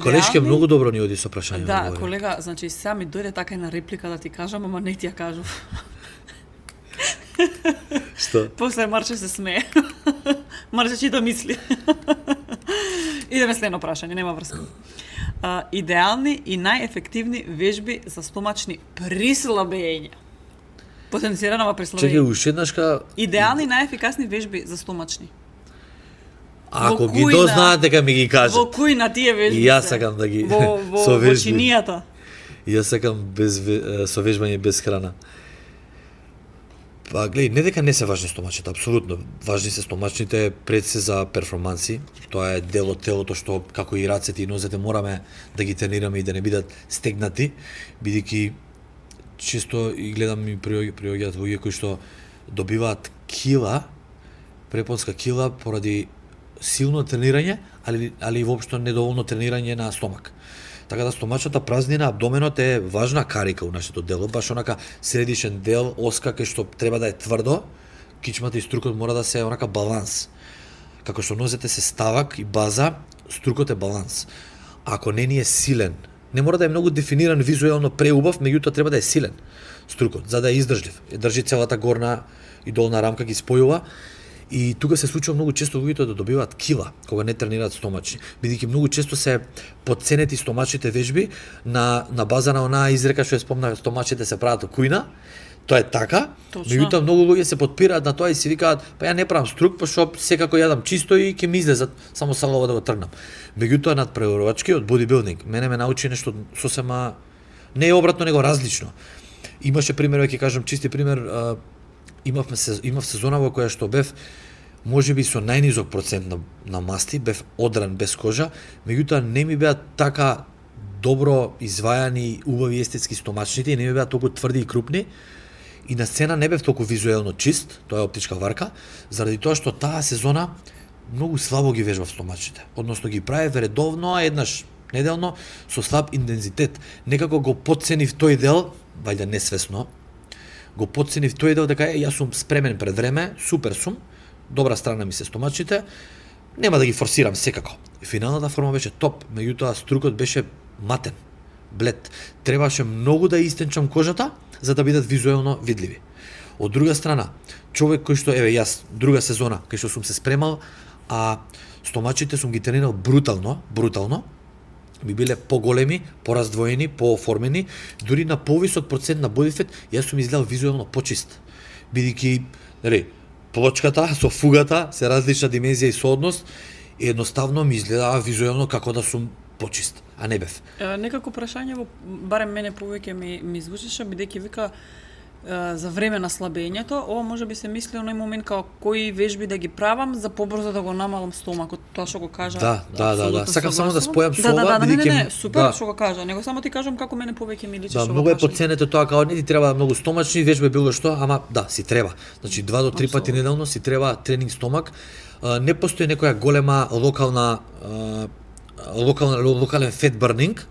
Колешке многу добро ни оди со прашање. Да, колега, значи сега ми дојде така една реплика да ти кажам, ама не ти ја кажав. Што? После Марче се смее. Марче чита мисли. Идеме следно прашање, нема врска. Идеални и најефективни вежби за стомачни прислабења. Потенцирано прислабење. Чекај, уште еднашка. Идеални и најефикасни вежби за стомачни. Ако ги дознаат, дека ми ги кажат. Во кои на тие вежби? И јас сакам да ги во чинијата. И јас сакам со вежбање без храна. Па гледај, не дека не се важни стомачите, апсолутно. Важни се стомачните пред се за перформанси. Тоа е дел од телото што како и рацете и нозете мораме да ги тренираме и да не бидат стегнати, бидејќи често и гледам и приоѓаат луѓе кои што добиваат кила, препонска кила поради силно тренирање, али воопшто недоволно тренирање на стомак. Така да стомачната празнина, абдоменот е важна карика у нашето дело, баш онака средишен дел, оска кај што треба да е тврдо, кичмата и струкот мора да се онака баланс. Како што нозете се ставак и база, струкот е баланс. Ако не ни е силен, не мора да е многу дефиниран визуелно преубав, меѓутоа треба да е силен струкот, за да е издржлив. Држи целата горна и долна рамка, ги спојува. И тука се случува многу често луѓето да добиваат кила кога не тренираат стомачи, бидејќи многу често се потценети стомачните вежби на база на онаа изрека што ја спомнав, стомачите се прават од кујна. Тоа е така, меѓутоа многу луѓе се потпираат на тоа и си викаат, па ја не правам струк, пошто секако јадам чисто и ќе ми излезат само салова да го тргнам. Меѓутоа надпреварувачки од бодибилдинг мене ме научи нешто сосема не е обратно, него различно. Имаше пример, ќе кажам чисти пример, имав сезона во која што бев можеби со најнизок процент на масти, бев одран без кожа, меѓутоа не ми беа така добро извајани убави естетски стомачните и не ми беа толку тврди и крупни. И на сцена не бев толку визуелно чист, тоа е оптичка варка, заради тоа што таа сезона многу слабо ги вежбав стомачите. Односно ги правев редовно, а еднаш неделно со слаб интензитет. Некако го потценив тој дел, вајде несвесно, го потценив тој дел дека јас сум спремен пред време, супер сум, добра страна ми се стомачите, нема да ги форсирам секако. Финалната форма беше топ, меѓутоа струкот беше матен, блед. Требаше многу да истенчам кожата за да бидат визуелно видливи. Од друга страна, човек кој што јас друга сезона кај што сум се спремал, а стомачите сум ги тренирал брутално, би биле поголеми, пораздвоени, пооформени, дури на повисок процент на body fat, јас сум изгледал визуелно почист. Бидејќи, плочката со фугата се различна димензија и соодност, и едноставно ми изгледаа визуелно како да сум почист, а не бев. Некако прашање, барем мене повеќе ми звучеше, бидејќи вика за време на слабењето, ова може би се мисли оној момент како кои вежби да ги правам за побрзо да го намалам стомакот, тоа што го кажа. Да. Сакам само да спојам со ова, бидејќи не, супер што го кажа, него само ти кажам како мене повеќе ми личи што го кажа. Многу е потценето тоа како не ти треба многу стомачни вежби било што, ама да, си треба. Значи 2 до 3 пати неделно си треба тренинг стомак. Не постои некоја голема локален фет бърнинг,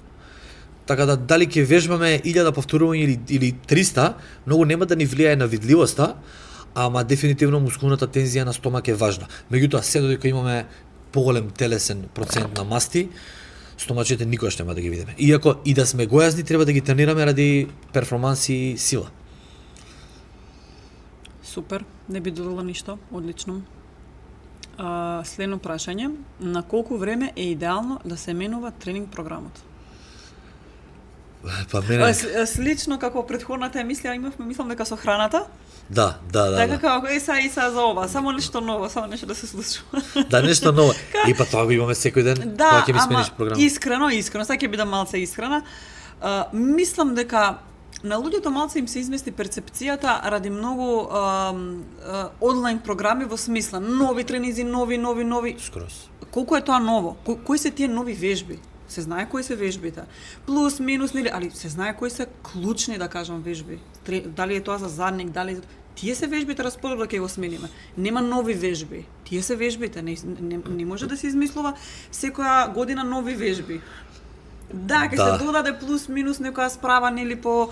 така да дали ќе вежбаме 1000 повторувања или 300, многу нема да ни влијае на видливоста, ама дефинитивно мускулната тензија на стомак е важна. Меѓутоа, се додека имаме поголем телесен процент на масти, стомачите никогаш нема да ги видиме. Иако и да сме гојазни, треба да ги тренираме ради перформанси и сила. Супер, не би додала ништо, одлично. Следно прашање, на колку време е идеално да се менува тренинг програмот? Па мене слично како претходната емисија имавме, мислам дека со храната. Да. Така како са за ова, само нешто ново, само нешто да се случува. Да, нешто ново. И па тоа го имаме секој ден, кога ќе ми смениш програма. Искрено, сега ќе бидам малце искрена. Мислам дека На луѓето малце им се измести перцепцијата ради многу онлайн програми во смисла нови тренизи, нови. Скрос. Колку е тоа ново? Кои се тие нови вежби? Се знае кои се вежбите. Плюс, минус, нели, али се знае кои се клучни, да кажам, вежби. Дали е тоа за задник, дали тие се вежбите, распоред да ќе го смениме. Нема нови вежби. Тие се вежбите, не може да се измислува секоја година нови вежби. Да, ќе се додаде плюс минус некоја справа, нели, по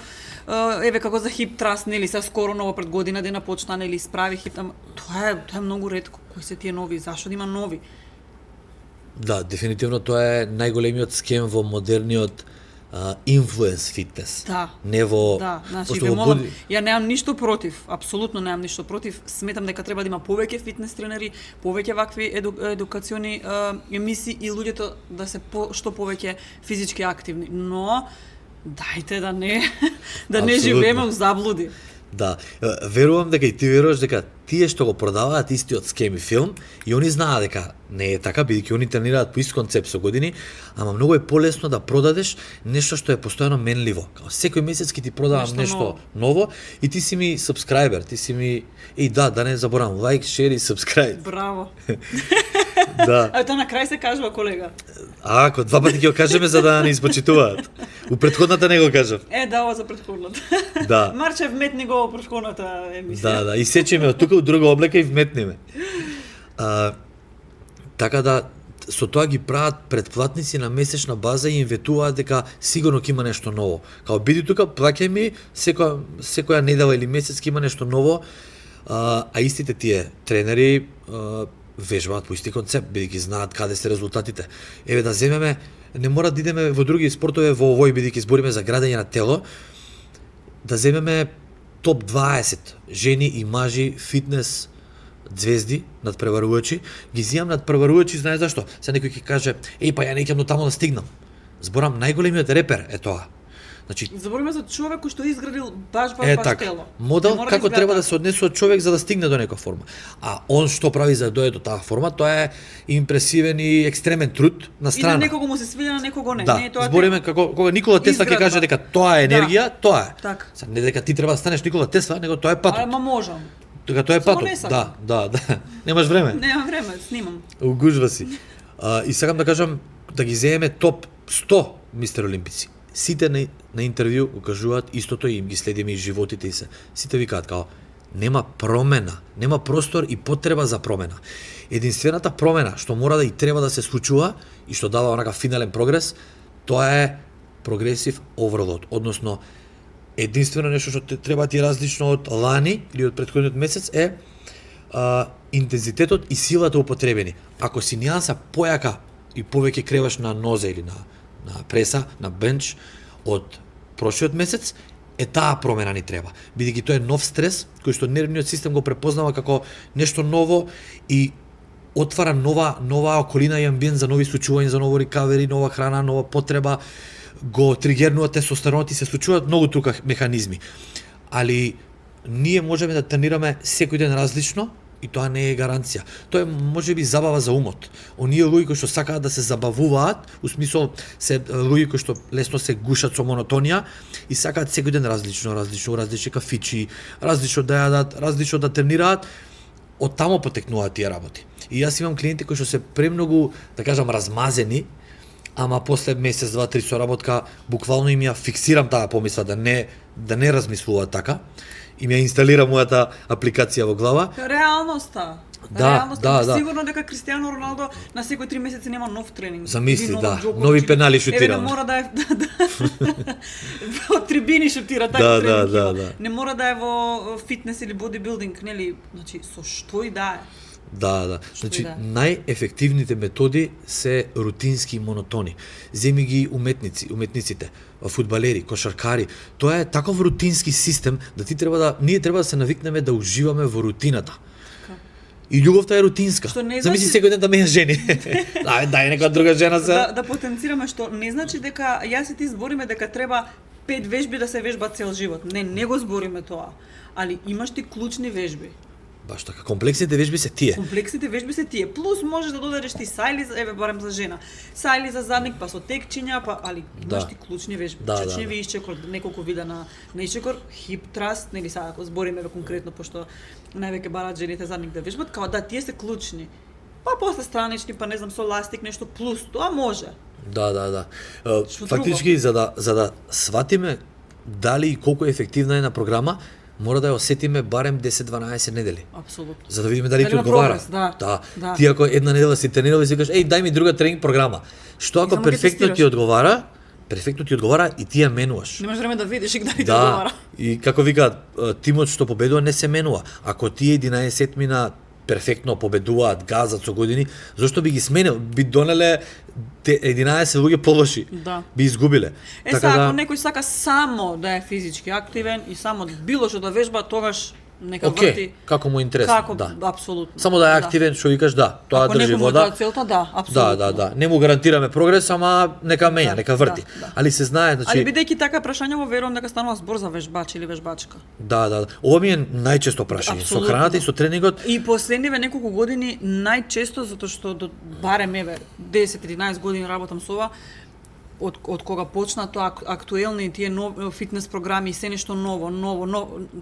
еве како за хип траст, нели, се скоро ново пред година дена почна, нели, справи хип, тоа е многу ретко. Кои се тие нови? Зашто да има нови? Да, дефинитивно тоа е најголемиот скем во модерниот инфлуенс фитнес. Да. Не во... Да, значи, ве молам, ја немам ништо против, апсолутно немам ништо против. Сметам дека треба да има повеќе фитнес тренери, повеќе вакви едукациони емисии и луѓето да се што повеќе физички активни. Но, дајте да не живееме у заблуди. Да, верувам дека и ти веруваш дека тие што го продаваат истиот скем и филм, и они знаат дека не е така, бидејќи они тренираат по ист концепт со години, ама многу е полесно да продадеш нешто што е постојано менливо. Као секој месец ќе ти продавам нешто ново и ти си ми сабскрајбер, ти си ми да не заборавам, лайк, шер и сабскрајб. Браво. Да. А тоа на крај се кажува, колега. Ако два пати ќе го кажеме за да не испочитуваат. У претходната не го кажав. Да, ова за претходната. Да. Марче, вметни го во претходната емисија. Да, и сечеме од тука, од друга облека и вметнеме. Така да, со тоа ги прават претплатници на месечна база и им ветуваат дека сигурно ќе има нешто ново. Као биди тука, плаќај ми, секоја недела или месец ќе има нешто ново, а истите тие тренери вежбаат по исти концепт, бидејќи знаат каде се резултатите. Еве да земеме, не мора да идеме во други спортове во овој, бидејќи збориме за градење на тело, да земеме топ 20 жени и мажи фитнес звезди, надпреварувачи, ги зијам надпреварувачи, знае зашто? Се некој ќе каже, па ја не ќам до таму да стигнам. Зборам, најголемиот репер е тоа. Значи, збориме за човек кој што изградил баш тело. Модел како треба да се однесува човек за да стигне до некоја форма. А он што прави за да дојде до таа форма, тоа е импресивен и екстремен труд на страна. И на некого му се свиѓа, на некого не. Да, не е тоа збориме како кога Никола Тесла ќе каже дека тоа е енергија, тоа е. Така. Не дека ти треба да станеш Никола Тесла, него тоа е патот. Ама можам. Дека тоа е патот. Да. Немаш време. Немам време, снимам. Угужва си. И сакам да кажам да ги земеме топ 100 мистер олимпици. Сите на интервју го кажуваат истото и им ги следиме и животите и се. Сите викаат као нема промена, нема простор и потреба за промена. Единствената промена што мора да и треба да се случува и што дава онака финален прогрес, тоа е прогресив оверлоад, односно единствено нешто што треба ти различно од лани или од претходниот месец е интензитетот и силата употребени. Ако си нијанса појака и повеќе креваш на нозе или на преса, на бенч од прошлиот месец, е таа промена ни треба. Бидејќи тоа е нов стрес, кој што нервниот систем го препознава како нешто ново и отвара нова околина и амбиент за нови случувања, за ново рекавери, нова храна, нова потреба, го тригернува тестостеронот и се случуваат многу тука механизми. Али ние можеме да тренираме секој ден различно, и тоа не е гаранција. Тоа е можеби забава за умот. Оние луѓе кои што сакаат да се забавуваат, у смисол се луѓе кои што лесно се гушат со монотонија и сакаат секој ден различни кафичи, различно да јадат, различно да тренираат, од таму потекнуваат тие работи. И јас имам клиенти кои што се премногу, да кажам, размазени, ама после месец, два, три со работка, буквално им ја фиксирам таа помисла да не размислуваат така. И ми ја инсталира мојата апликација во глава. Реалноста. Да. Сигурно дека Кристијано Роналдо на секој 3 месеци нема нов тренинг. Замисли, нови пенали шутира. Не мора да е од трибини шутира така тренинг. Да. Не мора да е во фитнес или бодибилдинг, нели? Значи со што и да е. Да. Значи, најефективните методи се рутински и монотони. Земи ги уметниците, фудбалери, кошаркари. Тоа е таков рутински систем да ние треба да се навикнеме да уживаме во рутината. И љубовта е рутинска. Замисли секој ден да ме жени. Дај нека друга жена се. Да потенцираме, што не значи дека јас и ти збориме дека треба 5 вежби да се вежбат цел живот. Не го збориме тоа. Али имаш ти клучни вежби. Баш така, комплексните вежби се тие. Комплексните вежби се тие. Плюс можеш да додадеш ти сајли, еве барем за жена. Сајли за задник, па со текчиња, па али имаш ти клучни вежби. Чечневи исчекор, неколку вида на исчекор, хип траст, нели сега ако збориме еве конкретно пошто највеќе бараат жените задник да вежбат, као да тие се клучни. Па после странични, па не знам со ластик нешто плюс, тоа може. Да. Фактички за да сватиме дали и колку ефективна е на програма, мора да ја осетиме барем 10-12 недели. Апсолутно. За да видиме дали ти одговара. Да. Ти ако една недела си тренирал и си кажеш, дај ми друга тренинг програма. Што ако перфектно ти одговара и ти ја менуваш. Немаш време да видиш и дали ти одговара. И како викаат, тимот што победува не се менува. Ако тие 11 мина перфектно победуваат, газат со години, зошто би ги сменил? Би донеле 11 луѓе полоши. Да. Би изгубиле. Така ако некој сака само да е физички активен и само било што да вежба, тогаш нека врти. Како му е интересно, како, да. Апсолутно. Само да е активен, што викаш, тоа држи вода. Ако целта, да, апсолутно. Да. Не му гарантираме прогрес, ама нека мења, нека врти. Али се знае, значи. Али бидејќи така прашање во верувам дека станува збор за вежбач или вежбачка. Да. Ова ми е најчесто прашање. Со храната и со тренингот. И последниве неколку години најчесто затоа што барем еве 10-11 години работам со ова, од кога почна тоа актуелни тие фитнес програми и се нешто ново,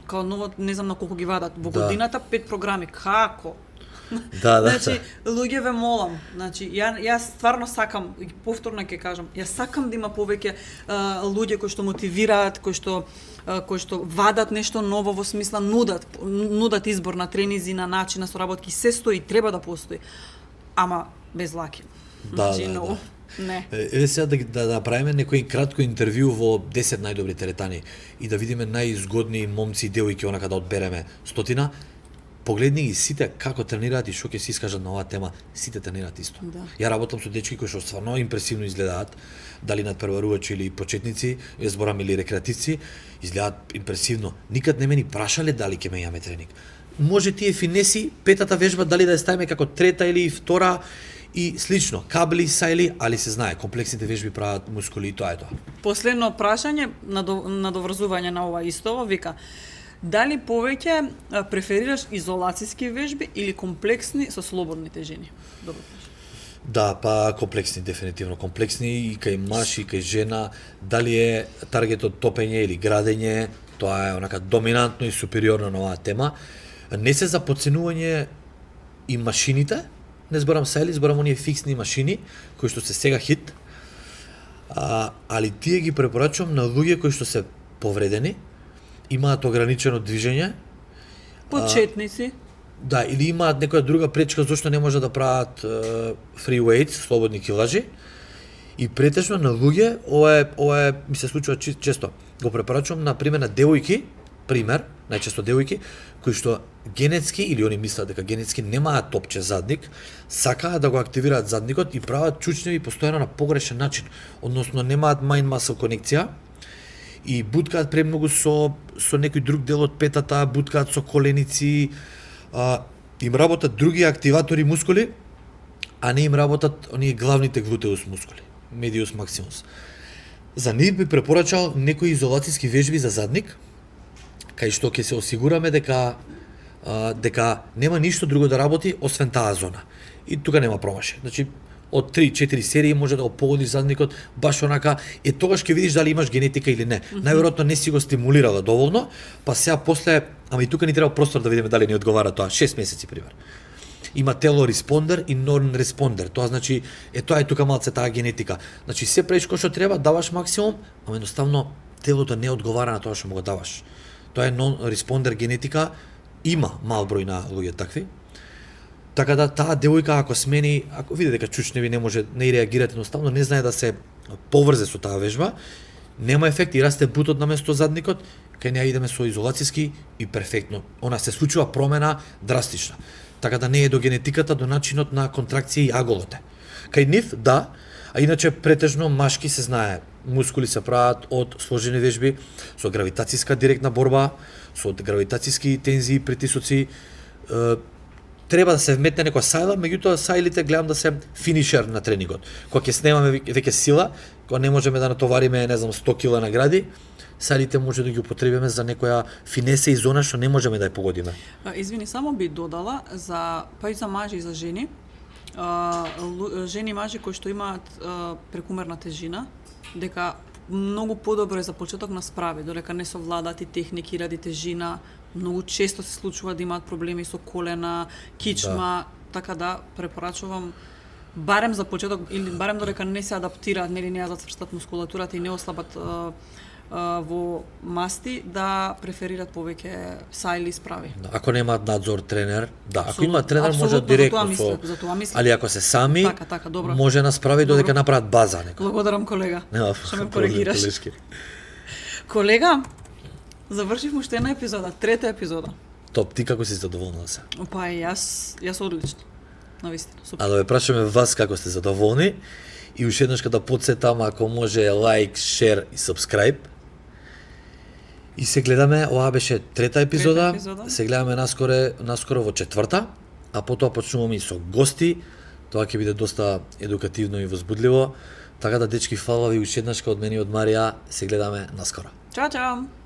као ново, не знам на колку ги вадат во годината 5 програми, како? Да. Значи, луѓе ве молам, значи јас стварно сакам, повторно ќе кажам, јас сакам да има повеќе луѓе кои што мотивираат, кои што вадат нешто ново во смисла нудат избор на тренинзи, на начин на соработки, се стои, треба да постои. Ама без лаки. Значи, да. Не. Еве сега да направиме некој кратко интервју во 10 најдобри теретани и да видиме најизгодни момци и девојки онака да одбереме 100. Погледни ги сите како тренираат и што ќе се искажат на оваа тема, сите тренираат исто. Да. Ја работам со дечки кои што стварно импресивно изгледаат, дали надпреварувачи или почетници, зборам или рекреативци, изгледаат импресивно. Никад не ме ни прашале дали ќе мењаме тренинг. Може тие финеси, петата вежба дали да ја ставиме како трета или втора и слично, кабли, сајли, али се знае, комплексните вежби прават мускули и тоа е тоа. Последно прашање, надоврзување на ова истово, вика, дали повеќе преферираш изолацијски вежби или комплексни со слободни тежини? Добро прашање. Да, па комплексни, дефинитивно комплексни и кај маж и кај жена, дали е таргетот топење или градење, тоа е онака доминантно и супериорно на оваа тема. Не се за подценување и машините, не зборам сајли, зборам оние фиксни машини кои што се сега хит, али тие ги препорачувам на луѓе кои што се повредени, имаат ограничено движење, почетници. Да, или имаат некоја друга пречка зашто не може да прават free weights, слободни килажи. И претежно на луѓе, ова ми се случува често. Го препорачувам на пример на девојки, најчесто девојки кои што генетски или они мислат дека генетски немаат топче задник, сакаат да го активираат задникот и прават чучневи постојано на погрешен начин, односно немаат mind muscle конекција и буткаат премногу со некој друг дел од петата, буткаат со коленици, им работат други активатори мускули, а не им работат оние главните глутеус мускули, медиус максимус. За нив би препорачал некои изолацијски вежби за задник, кај што ќе се осигураме дека нема ништо друго да работи освен таа зона. И тука нема промашај. Значи, од 3-4 серии може да го погодиш задникот баш онака, тогаш ќе видиш дали имаш генетика или не. Најверојатно не си го стимулирала доволно, па сега после, ама и тука ни треба простор да видиме дали ни одговара тоа, 6 месеци пример. Има тело респондер и нон респондер. Тоа значи, тоа е тука малце таа генетика. Значи се правиш кој што треба, даваш максимум, ама едноставно телото не одговара на тоа што му го даваш. Тоа е нон респондер генетика, има мал број на луѓе такви. Така да таа девојка ако смени, ако види дека чучневи не реагираат едноставно, не знае да се поврзе со таа вежба, нема ефект и расте бутот на место задникот, кај неа идеме со изолацијски и перфектно. Она се случува промена драстична. Така да не е до генетиката, до начинот на контракција и аголоте. Кај нив, да, а иначе претежно машки се знае, мускули се прават од сложени вежби, со гравитацијска директна борба, со гравитацијски тензии и притисоци. Треба да се вметне некоја сајла, меѓутоа сајлите гледам да се финишер на тренингот. Кога ќе снемаме веќе сила, кога не можеме да натовариме, не знам, 100 кила награди, сајлите може да ги употребиме за некоја финеса и зона што не можеме да ја погодиме. Извини, само би додала за па и за мажи и за жени. Жени и мажи кои што имаат прекумерна тежина, дека многу подобро е за почеток на справи, додека не совладат и техники ради тежина, многу често се случува да имаат проблеми со колена, кичма, така да препорачувам барем за почеток или барем додека не се адаптираат, нели не ја зацврстат мускулатурата и не ослабат во масти, да преферираат повеќе сајли справи. Ако немаат надзор тренер, да, ако Апсолутно, има тренер може апсолутно, директно за тоа мислам. али ако се сами, Така, добро. може на справи додека Добро. направат база некој. Благодарам, колега. Нема Што ме проблем, коригираш. колешки. Колега, завршивме уште една епизода, трета епизода. Топ, ти како си задоволна се? Па и јас одлично. Навистина, супер. А да ве прашаме вас како сте задоволни и уште еднаш да потсетам ако може лайк, шер и subscribe. И се гледаме, ова беше трета епизода. Се гледаме наскоро во четврта, а потоа почнуваме и со гости. Тоа ќе биде доста едукативно и возбудливо. Така да, дечки, фала ви уште еднаш од мене и од Марија. Се гледаме наскоро. Чао, чао!